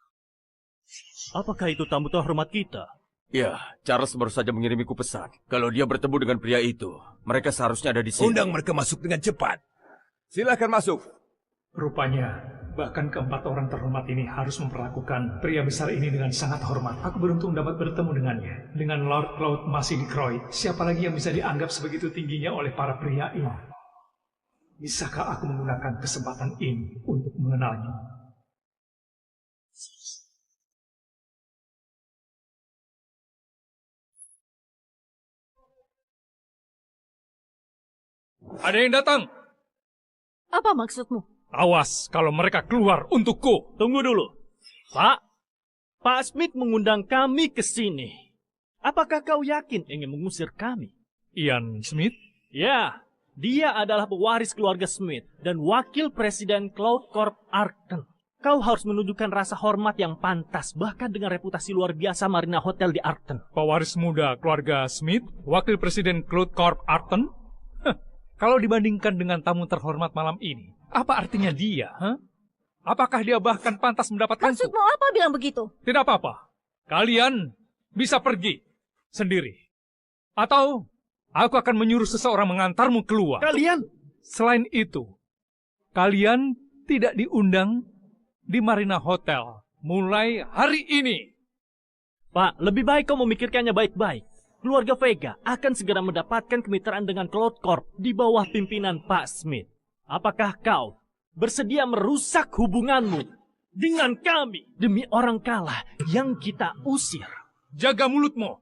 Apakah itu tamu terhormat kita? Ya, Charles baru saja mengirimiku pesan. Kalau dia bertemu dengan pria itu, mereka seharusnya ada di sini. Undang mereka masuk dengan cepat. Silakan masuk. Rupanya Bahkan keempat orang terhormat ini harus memperlakukan pria besar ini dengan sangat hormat. Aku beruntung dapat bertemu dengannya. Dengan Lord Cloud masih di Croyd, siapa lagi yang bisa dianggap sebegitu tingginya oleh para pria ini? Bisakah aku menggunakan kesempatan ini untuk mengenalnya? Ada yang datang. Apa maksudmu? Awas kalau mereka keluar untukku. Tunggu dulu. Pak Smith mengundang kami ke sini. Apakah kau yakin ingin mengusir kami? Ian Smith? Ya, dia adalah pewaris keluarga Smith dan wakil presiden Cloud Corp Arton. Kau harus menunjukkan rasa hormat yang pantas, bahkan dengan reputasi luar biasa Marina Hotel di Arton. Pewaris muda keluarga Smith, wakil presiden Cloud Corp Arton? Kalau dibandingkan dengan tamu terhormat malam ini, apa artinya dia? Apakah dia bahkan pantas mendapatkan? Maksudmu apa bilang begitu? Tidak apa-apa. Kalian bisa pergi sendiri. Atau aku akan menyuruh seseorang mengantarmu keluar. Kalian? Selain itu, kalian tidak diundang di Marina Hotel mulai hari ini. Pak, lebih baik kau memikirkannya baik-baik. Keluarga Vega akan segera mendapatkan kemitraan dengan Cloud Corp di bawah pimpinan Pak Smith. Apakah kau bersedia merusak hubunganmu dengan kami demi orang kalah yang kita usir? Jaga mulutmu.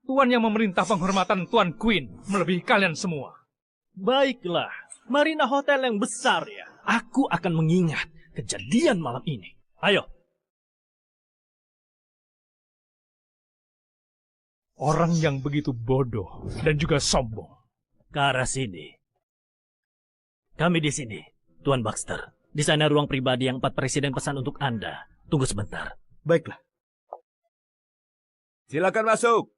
Tuan yang memerintah penghormatan Tuan Queen melebihi kalian semua. Baiklah, Marina Hotel yang besar ya. Aku akan mengingat kejadian malam ini. Ayo. Orang yang begitu bodoh dan juga sombong. Ke arah sini. Kami di sini, Tuan Baxter. Di sana ruang pribadi yang 4 presiden pesan untuk Anda. Tunggu sebentar. Baiklah. Silakan masuk.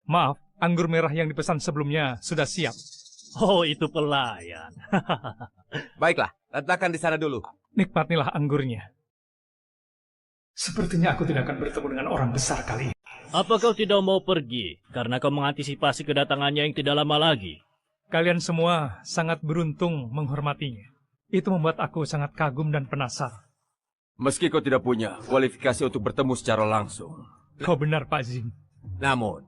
Maaf, anggur merah yang dipesan sebelumnya sudah siap. Oh, itu pelayan. Baiklah, letakkan di sana dulu. Nikmatilah anggurnya. Sepertinya aku tidak akan bertemu dengan orang besar kali ini. Apa kau tidak mau pergi karena kau mengantisipasi kedatangannya yang tidak lama lagi? Kalian semua sangat beruntung menghormatinya. Itu membuat aku sangat kagum dan penasaran. Meski kau tidak punya kualifikasi untuk bertemu secara langsung. Kau benar, Pak Zing. Namun,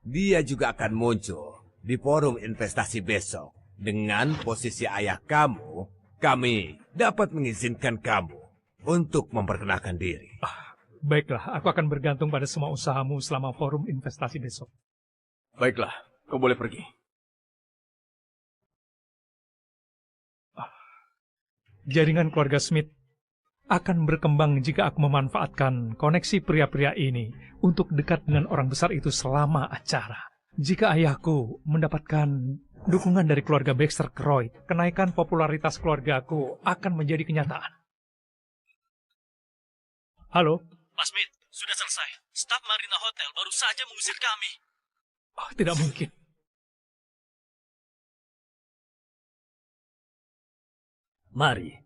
dia juga akan muncul di forum investasi besok. Dengan posisi ayah kamu, kami dapat mengizinkan kamu untuk memperkenalkan diri. Baiklah, aku akan bergantung pada semua usahamu selama forum investasi besok. Baiklah, kau boleh pergi. Jaringan keluarga Smith akan berkembang jika aku memanfaatkan koneksi pria-pria ini untuk dekat dengan orang besar itu selama acara. Jika ayahku mendapatkan dukungan dari keluarga Baxter Croyd, kenaikan popularitas keluargaku akan menjadi kenyataan. Halo? Pak Smith, sudah selesai. Staf Marina Hotel baru saja mengusir kami. Oh, tidak mungkin. Mari,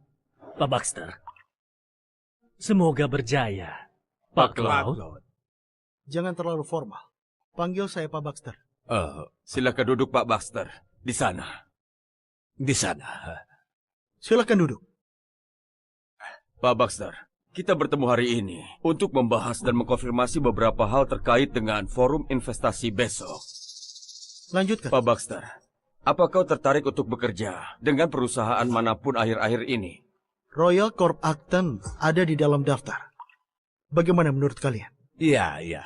Pak Baxter. Semoga berjaya, Pak Cloud. Jangan terlalu formal. Panggil saya Pak Baxter. Silakan duduk Pak Baxter. Di sana. Di sana. Silakan duduk. Pak Baxter, kita bertemu hari ini untuk membahas dan mengkonfirmasi beberapa hal terkait dengan forum investasi besok. Lanjutkan. Pak Baxter, apa kau tertarik untuk bekerja dengan perusahaan manapun akhir-akhir ini? Royal Corp Acton ada di dalam daftar. Bagaimana menurut kalian? Iya.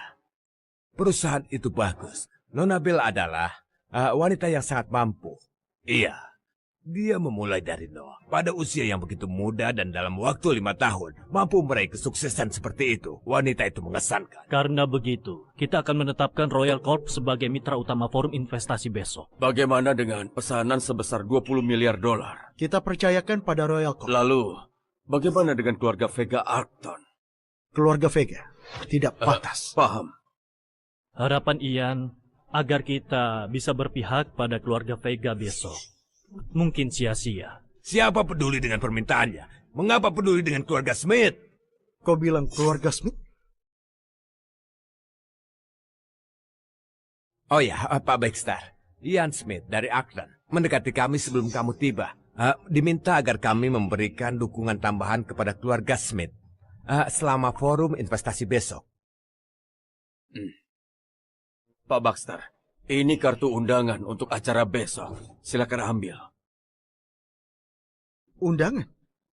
Perusahaan itu bagus. Nona Bell adalah wanita yang sangat mampu. Iya. Dia memulai dari nol. Pada usia yang begitu muda dan dalam waktu 5 tahun, mampu meraih kesuksesan seperti itu. Wanita itu mengesankan. Karena begitu, kita akan menetapkan Royal Corp sebagai mitra utama forum investasi besok. Bagaimana dengan pesanan sebesar 20 miliar dolar? Kita percayakan pada Royal Corp. Lalu, bagaimana dengan keluarga Vega Arton? Keluarga Vega tidak pantas. Paham. Harapan Ian agar kita bisa berpihak pada keluarga Vega besok. Mungkin sia-sia. Siapa peduli dengan permintaannya? Mengapa peduli dengan keluarga Smith? Kau bilang keluarga Smith? Oh ya, Pak Baxter. Ian Smith dari Acton mendekati kami sebelum kamu tiba. Diminta agar kami memberikan dukungan tambahan kepada keluarga Smith selama forum investasi besok. Pak Baxter, ini kartu undangan untuk acara besok. Silakan ambil. Undangan?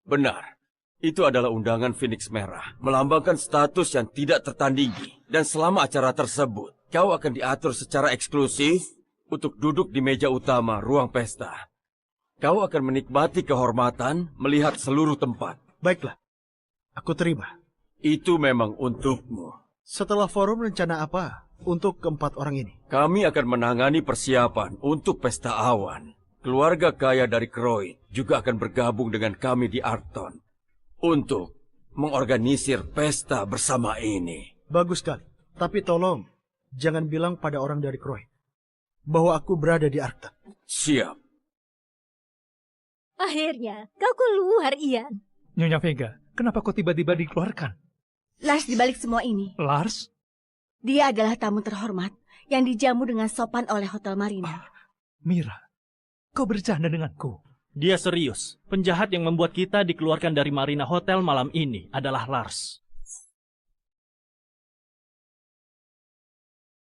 Benar. Itu adalah undangan Phoenix Merah, melambangkan status yang tidak tertandingi. Dan selama acara tersebut, kau akan diatur secara eksklusif untuk duduk di meja utama ruang pesta. Kau akan menikmati kehormatan melihat seluruh tempat. Baiklah, aku terima. Itu memang untukmu. Setelah forum, rencana apa untuk keempat orang ini? Kami akan menangani persiapan untuk pesta awan. Keluarga kaya dari Croyd juga akan bergabung dengan kami di Arton untuk mengorganisir pesta bersama ini. Bagus sekali. Tapi tolong, jangan bilang pada orang dari Croyd bahwa aku berada di Arton. Siap. Akhirnya, kau keluar, Ian. Nyonya Vega, kenapa kau tiba-tiba dikeluarkan? Lars dibalik semua ini, Lars? dia adalah tamu terhormat yang dijamu dengan sopan oleh Hotel Marina. Mira, kau bercanda denganku. Dia serius. Penjahat yang membuat kita dikeluarkan dari Marina Hotel malam ini adalah Lars.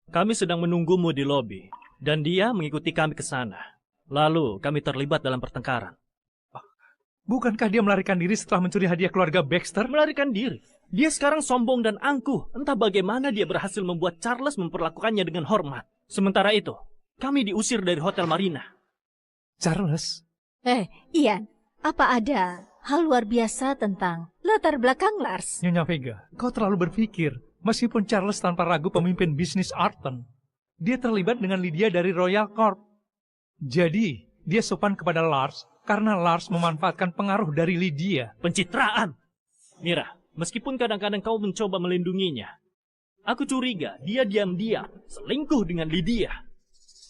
Kami sedang menunggumu di lobi, dan dia mengikuti kami ke sana. Lalu kami terlibat dalam pertengkaran. Bukankah dia melarikan diri setelah mencuri hadiah keluarga Baxter? Melarikan diri? Dia sekarang sombong dan angkuh. Entah bagaimana dia berhasil membuat Charles memperlakukannya dengan hormat. Sementara itu, kami diusir dari Hotel Marina. Charles? Ian, apa ada hal luar biasa tentang latar belakang Lars? Nyonya Vega, kau terlalu berpikir. Meskipun Charles tanpa ragu pemimpin bisnis Arton, dia terlibat dengan Lydia dari Royal Corp. Jadi, dia sopan kepada Lars karena Lars memanfaatkan pengaruh dari Lydia. Pencitraan! Mira, meskipun kadang-kadang kau mencoba melindunginya, aku curiga dia diam-diam selingkuh dengan Lydia.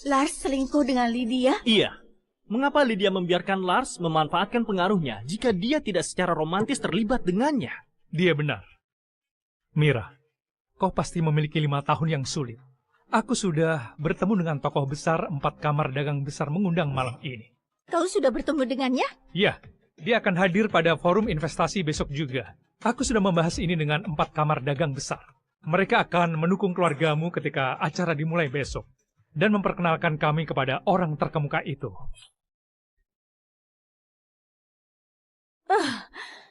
Lars selingkuh dengan Lydia? Iya. Mengapa Lydia membiarkan Lars memanfaatkan pengaruhnya jika dia tidak secara romantis terlibat dengannya? Dia benar. Mira, kau pasti memiliki 5 tahun yang sulit. Aku sudah bertemu dengan tokoh besar 4 kamar dagang besar mengundang malam ini. Kau sudah bertemu dengannya? Ya, dia akan hadir pada forum investasi besok juga. Aku sudah membahas ini dengan 4 kamar dagang besar. Mereka akan mendukung keluargamu ketika acara dimulai besok dan memperkenalkan kami kepada orang terkemuka itu.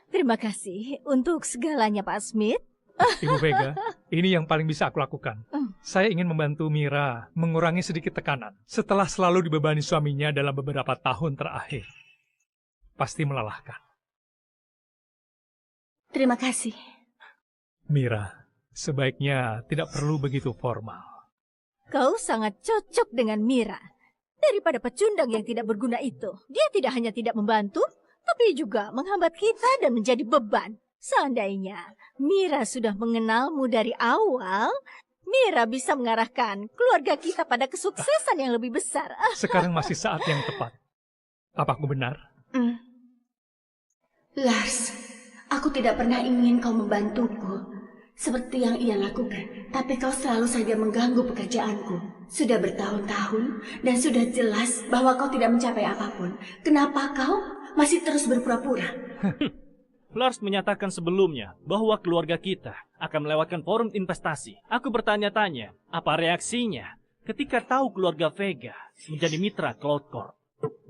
Terima kasih untuk segalanya, Pak Smith. Ibu Vega, ini yang paling bisa aku lakukan. Saya ingin membantu Mira mengurangi sedikit tekanan setelah selalu dibebani suaminya dalam beberapa tahun terakhir. Pasti melelahkan. Terima kasih. Mira, sebaiknya tidak perlu begitu formal. Kau sangat cocok dengan Mira. Daripada pecundang yang tidak berguna itu, dia tidak hanya tidak membantu, tapi juga menghambat kita dan menjadi beban. Seandainya Mira sudah mengenalmu dari awal, Mira bisa mengarahkan keluarga kita pada kesuksesan yang lebih besar. Sekarang masih saat yang tepat. Apa aku benar? Lars, aku tidak pernah ingin kau membantuku seperti yang ia lakukan. Tapi kau selalu saja mengganggu pekerjaanku. Sudah bertahun-tahun dan sudah jelas bahwa kau tidak mencapai apapun. Kenapa kau masih terus berpura-pura? Lars menyatakan sebelumnya bahwa keluarga kita akan melewatkan forum investasi. Aku bertanya-tanya, apa reaksinya ketika tahu keluarga Vega menjadi mitra Cloud Corp?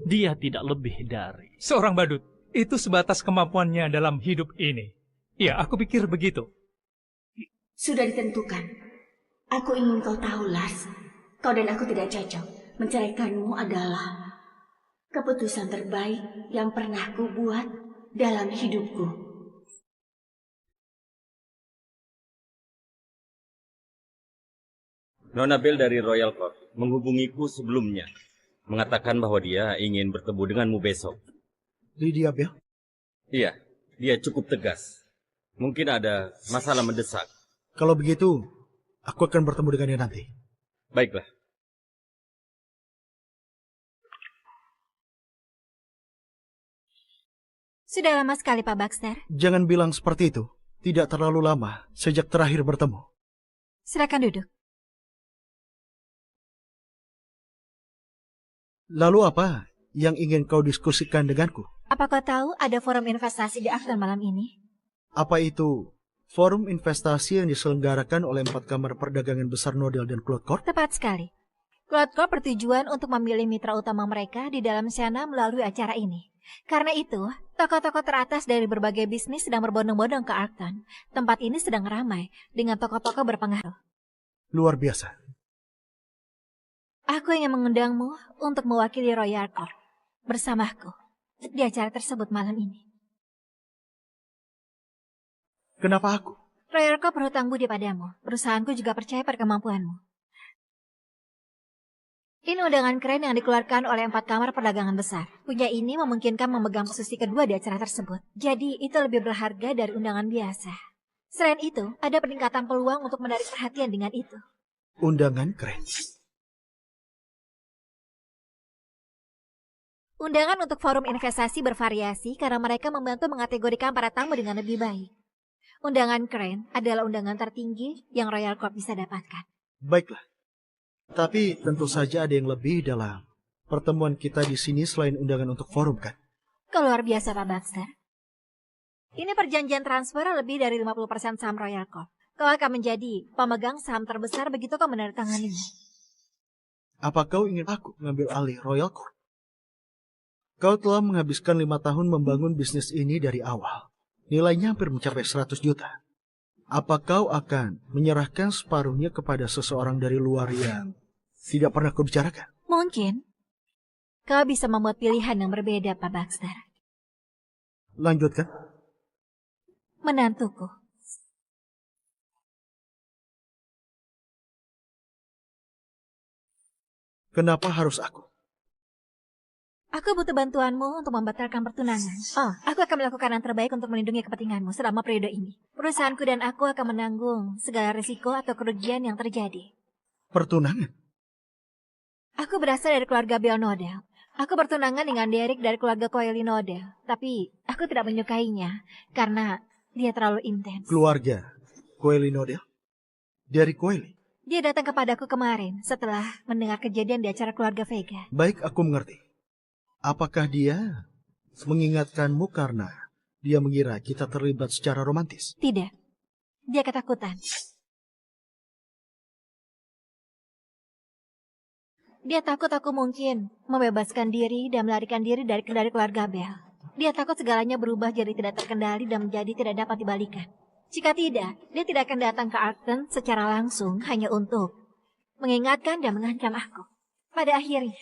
Dia tidak lebih dari seorang badut. Itu sebatas kemampuannya dalam hidup ini. Ya, aku pikir begitu. Sudah ditentukan. Aku ingin kau tahu, Lars. Kau dan aku tidak cocok. Menceraikanmu adalah keputusan terbaik yang pernah ku buat dalam hidupku. Nona Bell dari Royal Court menghubungiku sebelumnya, mengatakan bahwa dia ingin bertemu denganmu besok. Lydia Bell? Iya, dia cukup tegas. Mungkin ada masalah mendesak. Kalau begitu, aku akan bertemu dengan dia nanti. Baiklah. Sudah lama sekali, Pak Baxter. Jangan bilang seperti itu. Tidak terlalu lama sejak terakhir bertemu. Silakan duduk. Lalu apa yang ingin kau diskusikan denganku? Apa kau tahu ada forum investasi di Acton malam ini? Apa itu forum investasi yang diselenggarakan oleh 4 kamar perdagangan besar Nodel dan Cloud Corp? Tepat sekali. Cloud Corp bertujuan untuk memilih mitra utama mereka di dalam Shana melalui acara ini. Karena itu, tokoh-tokoh teratas dari berbagai bisnis sedang berbondong-bondong ke Acton. Tempat ini sedang ramai dengan tokoh-tokoh berpengaruh. Luar biasa. Aku ingin mengundangmu untuk mewakili Royal Corp bersamaku di acara tersebut malam ini. Kenapa aku? Royal Corp berhutang budi padamu. Perusahaanku juga percaya pada kemampuanmu. Ini undangan keren yang dikeluarkan oleh 4 kamar perdagangan besar. Punya ini memungkinkan memegang posisi kedua di acara tersebut. Jadi itu lebih berharga dari undangan biasa. Selain itu, ada peningkatan peluang untuk menarik perhatian dengan itu. Undangan keren. Undangan untuk forum investasi bervariasi karena mereka membantu mengategorikan para tamu dengan lebih baik. Undangan keren adalah undangan tertinggi yang Royal Corp bisa dapatkan. Baiklah. Tapi tentu saja ada yang lebih dalam pertemuan kita di sini selain undangan untuk forum, kan? Kau luar biasa, Pak Baxter. Ini perjanjian transfer lebih dari 50% saham Royal Corp. Kau akan menjadi pemegang saham terbesar begitu kau menandatanganinya. Apa kau ingin aku mengambil alih Royal Corp? Kau telah menghabiskan 5 tahun membangun bisnis ini dari awal. Nilainya hampir mencapai 100 juta. Apa kau akan menyerahkan separuhnya kepada seseorang dari luar yang tidak pernah kau bicarakan? Mungkin. Kau bisa membuat pilihan yang berbeda, Pak Baxter. Lanjutkan. Menantuku. Kenapa harus aku? Aku butuh bantuanmu untuk membatalkan pertunangan. Oh, aku akan melakukan yang terbaik untuk melindungi kepentinganmu selama periode ini. Perusahaanku dan aku akan menanggung segala risiko atau kerugian yang terjadi. Pertunangan? Aku berasal dari keluarga Bill Nodel. Aku bertunangan dengan Derek dari keluarga Coily Nodel. Tapi aku tidak menyukainya karena dia terlalu intens. Keluarga Coily Nodel? Dari Coily? Dia datang kepadaku kemarin setelah mendengar kejadian di acara keluarga Vega. Baik, aku mengerti. Apakah dia mengingatkanmu karena dia mengira kita terlibat secara romantis? Tidak. Dia ketakutan. Dia takut aku mungkin membebaskan diri dan melarikan diri dari keluarga Bell. Dia takut segalanya berubah jadi tidak terkendali dan menjadi tidak dapat dibalikan. Jika tidak, dia tidak akan datang ke Acton secara langsung hanya untuk mengingatkan dan mengancam aku. Pada akhirnya,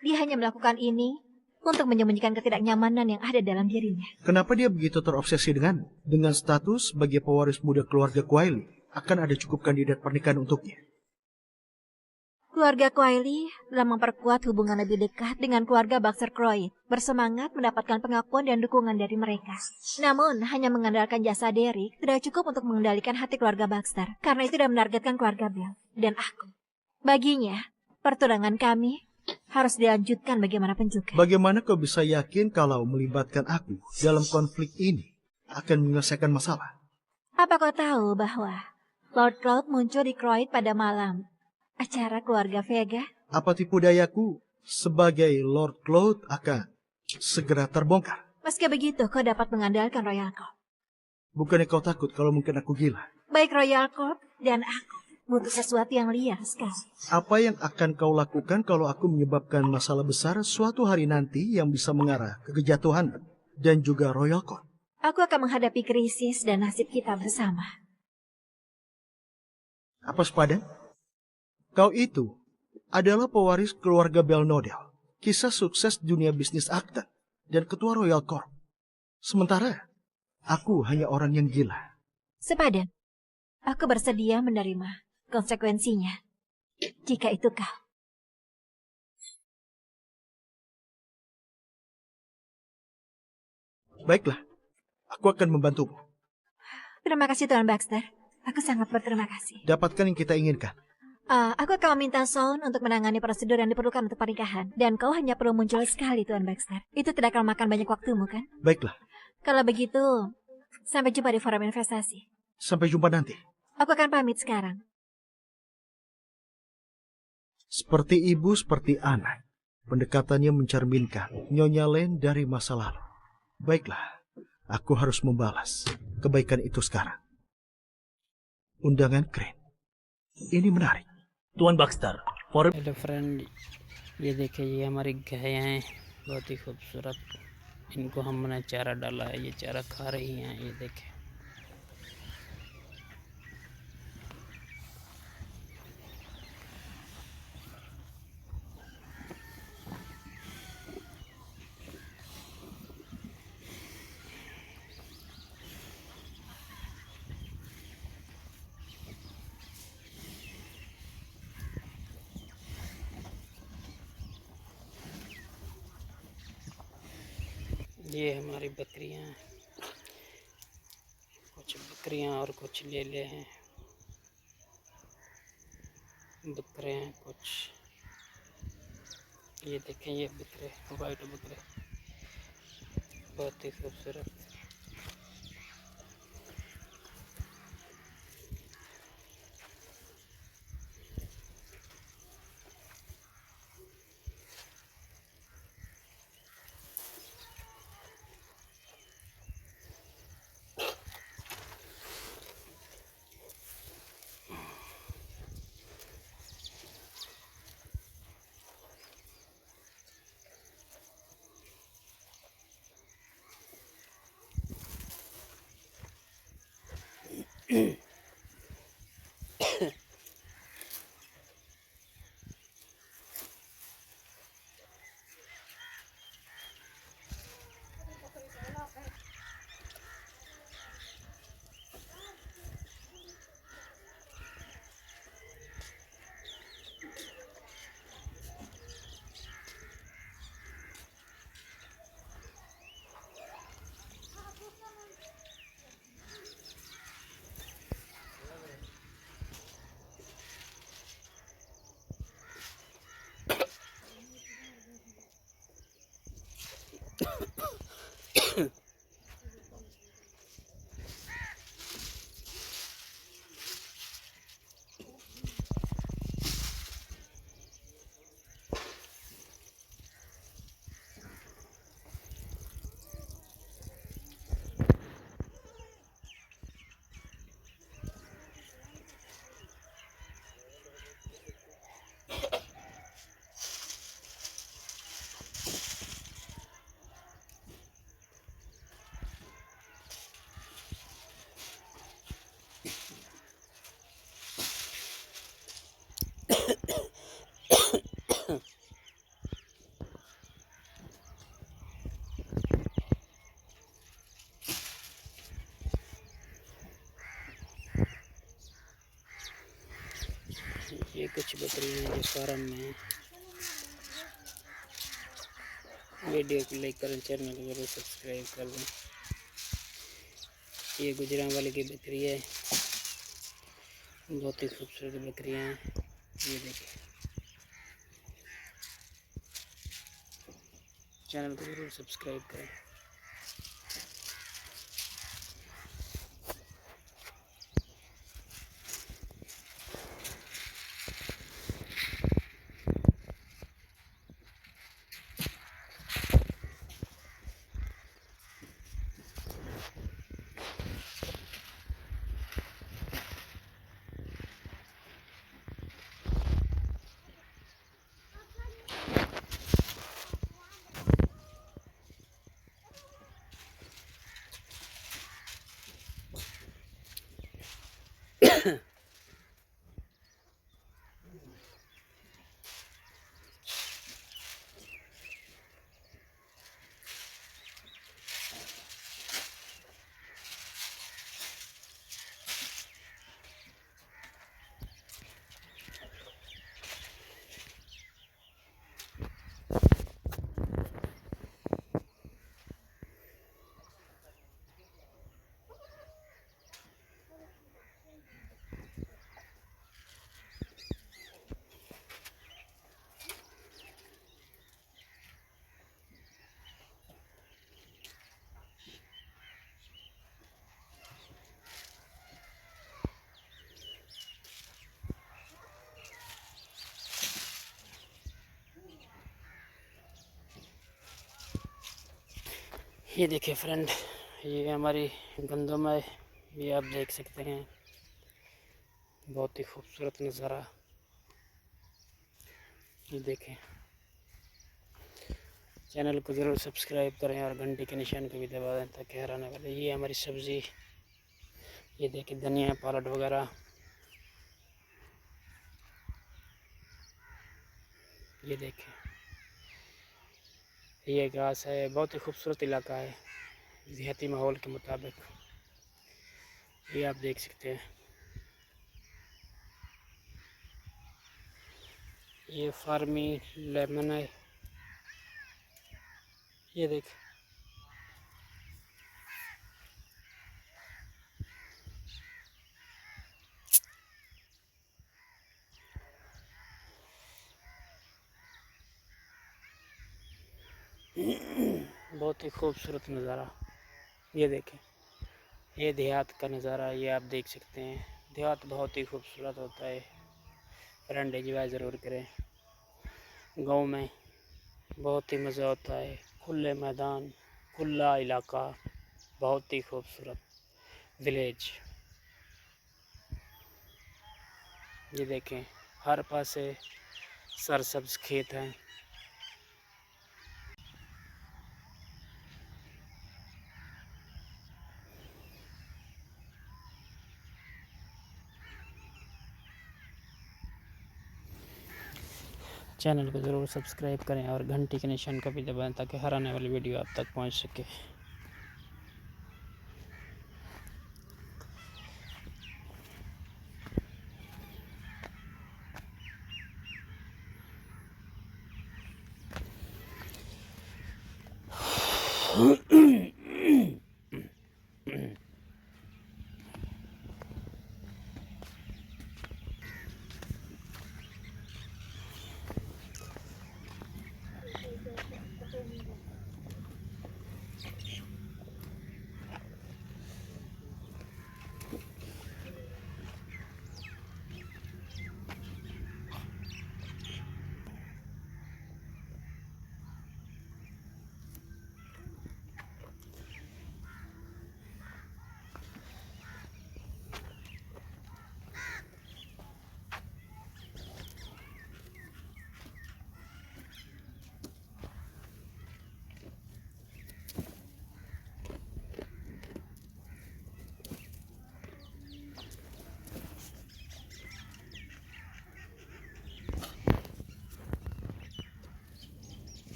dia hanya melakukan ini untuk menyembunyikan ketidaknyamanan yang ada dalam dirinya. Kenapa dia begitu terobsesi dengan status sebagai pewaris muda keluarga Coily? Akan ada cukup kandidat pernikahan untuknya. Keluarga Coily telah memperkuat hubungan lebih dekat dengan keluarga Baxter Croyd, bersemangat mendapatkan pengakuan dan dukungan dari mereka. Namun, hanya mengandalkan jasa Derek tidak cukup untuk mengendalikan hati keluarga Baxter, karena itu sudah menargetkan keluarga Bell dan aku. Baginya, pertunangan kami harus dilanjutkan bagaimanapun juga. Bagaimana kau bisa yakin kalau melibatkan aku dalam konflik ini akan menyelesaikan masalah? Apa kau tahu bahwa Lord Cloud muncul di Croyd pada malam acara keluarga Vega? Apa tipu dayaku sebagai Lord Cloud akan segera terbongkar? Meski begitu, kau dapat mengandalkan Royal Corp. Bukannya kau takut kalau mungkin aku gila? Baik Royal Corp dan aku butuh sesuatu yang liar sekali. Apa yang akan kau lakukan kalau aku menyebabkan masalah besar suatu hari nanti yang bisa mengarah ke kejatuhan dan juga Royal Corp? Aku akan menghadapi krisis dan nasib kita bersama. Apa sepadan? Kau itu adalah pewaris keluarga Bell Nodel, kisah sukses dunia bisnis Acton, dan ketua Royal Corp. Sementara, aku hanya orang yang gila. Sepadan, aku bersedia menerima konsekuensinya, jika itu kau. Baiklah, aku akan membantumu. Terima kasih Tuan Baxter. Aku sangat berterima kasih. Dapatkan yang kita inginkan. Aku akan meminta Sound untuk menangani prosedur yang diperlukan untuk pernikahan. Dan kau hanya perlu muncul sekali, Tuan Baxter. Itu tidak akan makan banyak waktumu, kan? Baiklah. Kalau begitu, sampai jumpa di forum investasi. Sampai jumpa nanti. Aku akan pamit sekarang. Seperti ibu, seperti anak. Pendekatannya mencerminkan Nyonya Len dari masa lalu. Baiklah, aku harus membalas kebaikan itu sekarang. Undangan keren. Ini menarik. Tuan Baxter, forum hello friend, ये देखिए ये हमारी गायें हैं, बहुत ही खूबसूरत। इनको हमने चारा डाला है, ये चारा खा रही हैं, ये देखें। ये हमारी बकरियां हैं, कुछ बकरियां और कुछ ले हैं, बकरे हैं कुछ। ये देखें, ये बकरे, वाइट बकरे, बहुत ही खूबसूरत। ये कुछ बकरियां हैं जो फार्म में हैं। वीडियो को लाइक करें, चैनल को जरूर सब्सक्राइब कर दें। ये गुजरांवाले की बकरी है, बहुत ही खूबसूरत बकरियां हैं। ये देखिए, चैनल को जरूर सब्सक्राइब करें। ये देखिए फ्रेंड, ये हमारी गंदम है, ये आप देख सकते हैं, बहुत ही खूबसूरत नज़ारा। ये देखें, चैनल को ज़रूर सब्सक्राइब करें और घंटी के निशान को भी दबा दें ताकि हर आने वाले। ये हमारी सब्ज़ी, ये देखिए धनिया पालक वगैरह। ये देखें, ये घास है, बहुत ही खूबसूरत इलाका है देहाती माहौल के मुताबिक। ये आप देख सकते हैं, ये फार्मी लेमन है। ये देख, बहुत ही खूबसूरत नज़ारा। ये देखें, ये देहात का नज़ारा, ये आप देख सकते हैं। देहात बहुत ही खूबसूरत होता है, फ्रेंड एंजॉय ज़रूर करें। गांव में बहुत ही मज़ा होता है, खुले मैदान, खुला इलाका, बहुत ही खूबसूरत विलेज। ये देखें, हर पासे सरसब्ज खेत हैं। चैनल को ज़रूर सब्सक्राइब करें और घंटी के निशान को भी दबाएं ताकि हर आने वाली वीडियो आप तक पहुंच सके।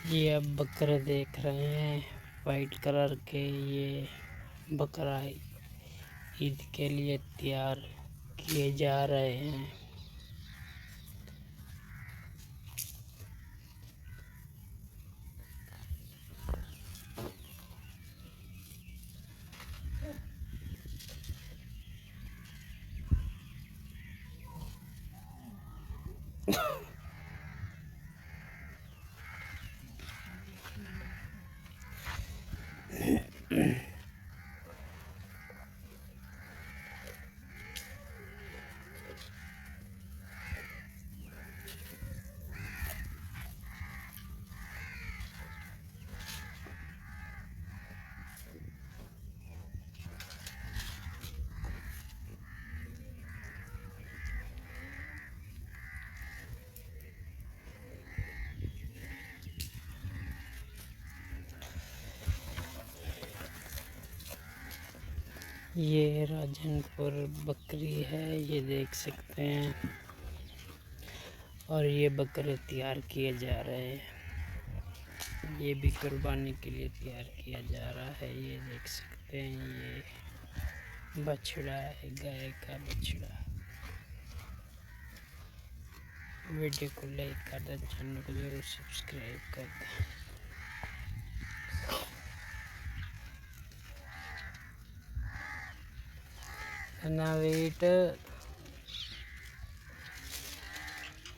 ये अब बकरे देख रहे हैं वाइट कलर के। ये बकरा ईद के लिए तैयार किए जा रहे हैं। ये राजनपुर बकरी है, ये देख सकते हैं। और ये बकरे तैयार किए जा रहे हैं, ये भी कुर्बानी के लिए तैयार किया जा रहा है। ये देख सकते हैं, ये बछड़ा है, गाय का बछड़ा। वीडियो को लाइक कर दें, चैनल को जरूर सब्सक्राइब कर दें। ना वेट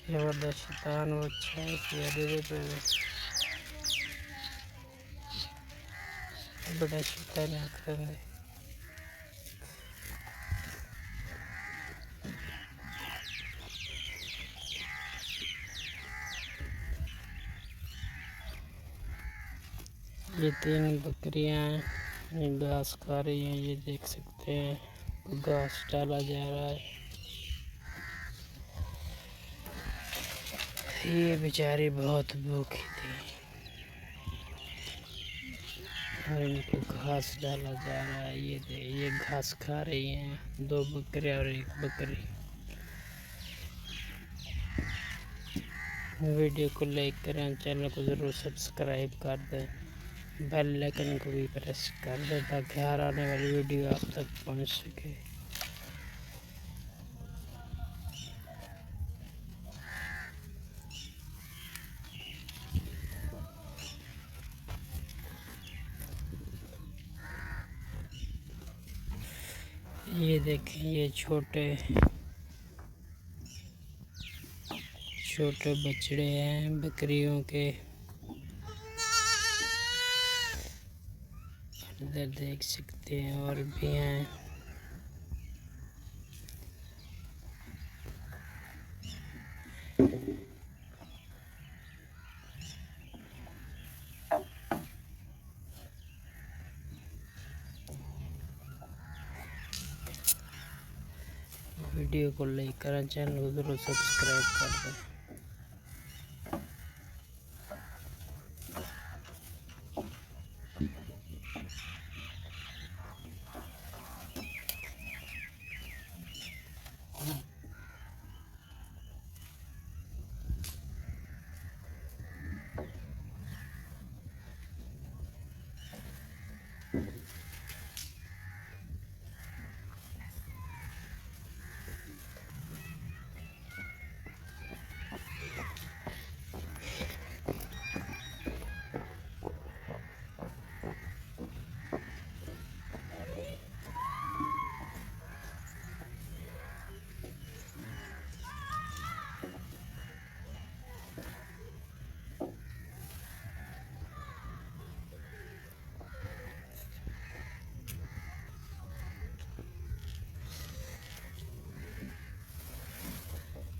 जबरदस्त शैतान वो अच्छा है कि बड़ा शैतान आकर ये 3 बकरियां घास खा रही हैं, ये देख सकते हैं। घास डाला जा रहा है। ये बेचारी बहुत भूखी थी और इनको घास डाला जा रहा है। ये घास खा रही हैं, 2 बकरे और 1 बकरी। वीडियो को लाइक करें, चैनल को ज़रूर सब्सक्राइब कर दें, बेल आइकन को भी प्रेस कर दें ताकि हर आने वाली वीडियो आप तक पहुंच सके। ये देखें, ये छोटे छोटे बछड़े हैं बकरियों के। इधर देख सकते हैं और भी हैं। वीडियो को लाइक करें, चैनल को जरूर सब्सक्राइब कर दें।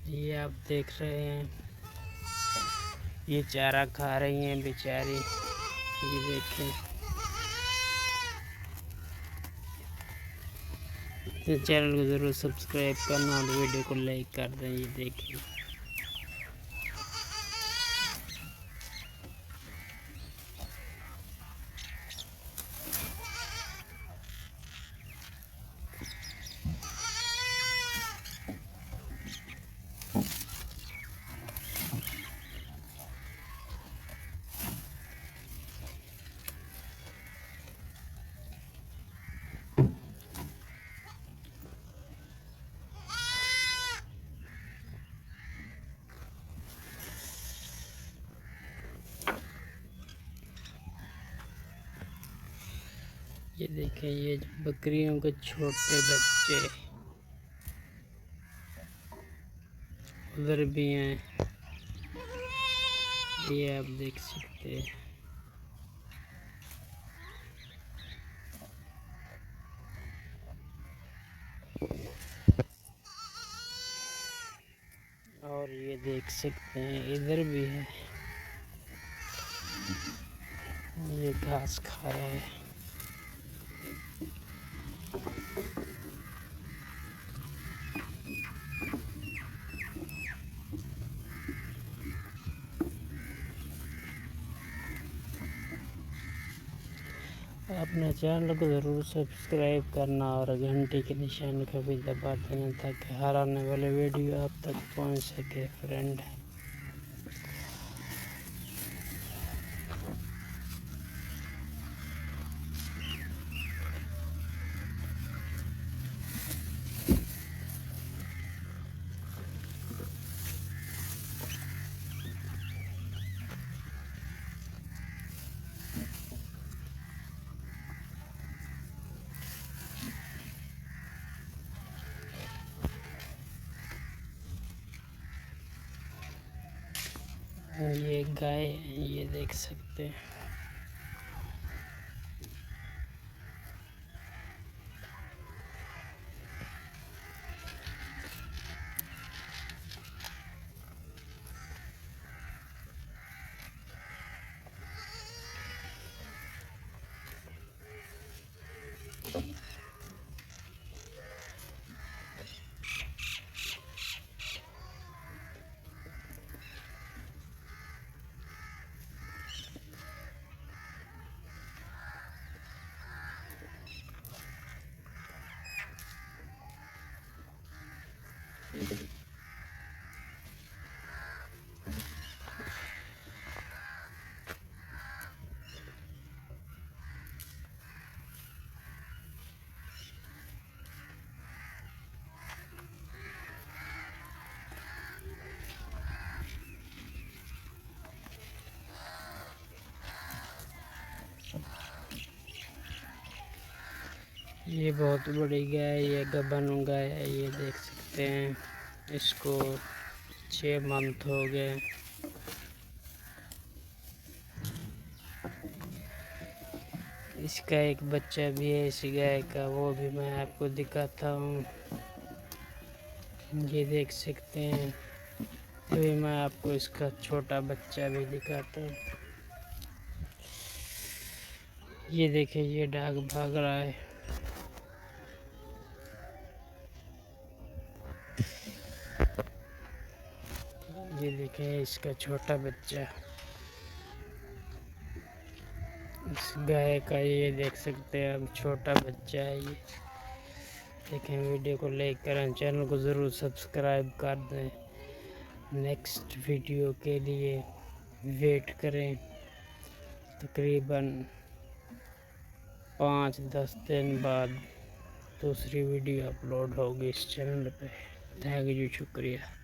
ये आप देख रहे हैं, ये चारा खा रही हैं बेचारी। ये देखें, तो चैनल को ज़रूर सब्सक्राइब करना और वीडियो को लाइक कर दें। ये देखिए, ये देखें, ये बकरियों के छोटे बच्चे उधर भी हैं, ये आप देख सकते हैं। और ये देख सकते हैं, इधर भी है, ये घास खा रहा है। अपने चैनल को ज़रूर सब्सक्राइब करना और घंटी के निशान को भी दबा देना ताकि हर आने वाले वीडियो आप तक पहुंच सके फ्रेंड। ये गाय है, ये देख सकते हैं। ये बहुत बड़ी गाय, ये गबन गाय है, ये देख सकते हैं। इसको 6 मंथ हो गए। इसका एक बच्चा भी है इस गाय का, वो भी मैं आपको दिखाता हूँ। ये देख सकते हैं। अभी मैं आपको इसका छोटा बच्चा भी दिखाता हूँ। ये देखिए, ये डाग भाग रहा है। ये देखें इसका छोटा बच्चा, इस गाय का ये देख सकते हैं। अब छोटा बच्चा है ये। देखें, वीडियो को लाइक करें, चैनल को ज़रूर सब्सक्राइब कर दें। नेक्स्ट वीडियो के लिए वेट करें। तकरीबन 5-10 दिन बाद दूसरी वीडियो अपलोड होगी इस चैनल पे। थैंक यू, शुक्रिया।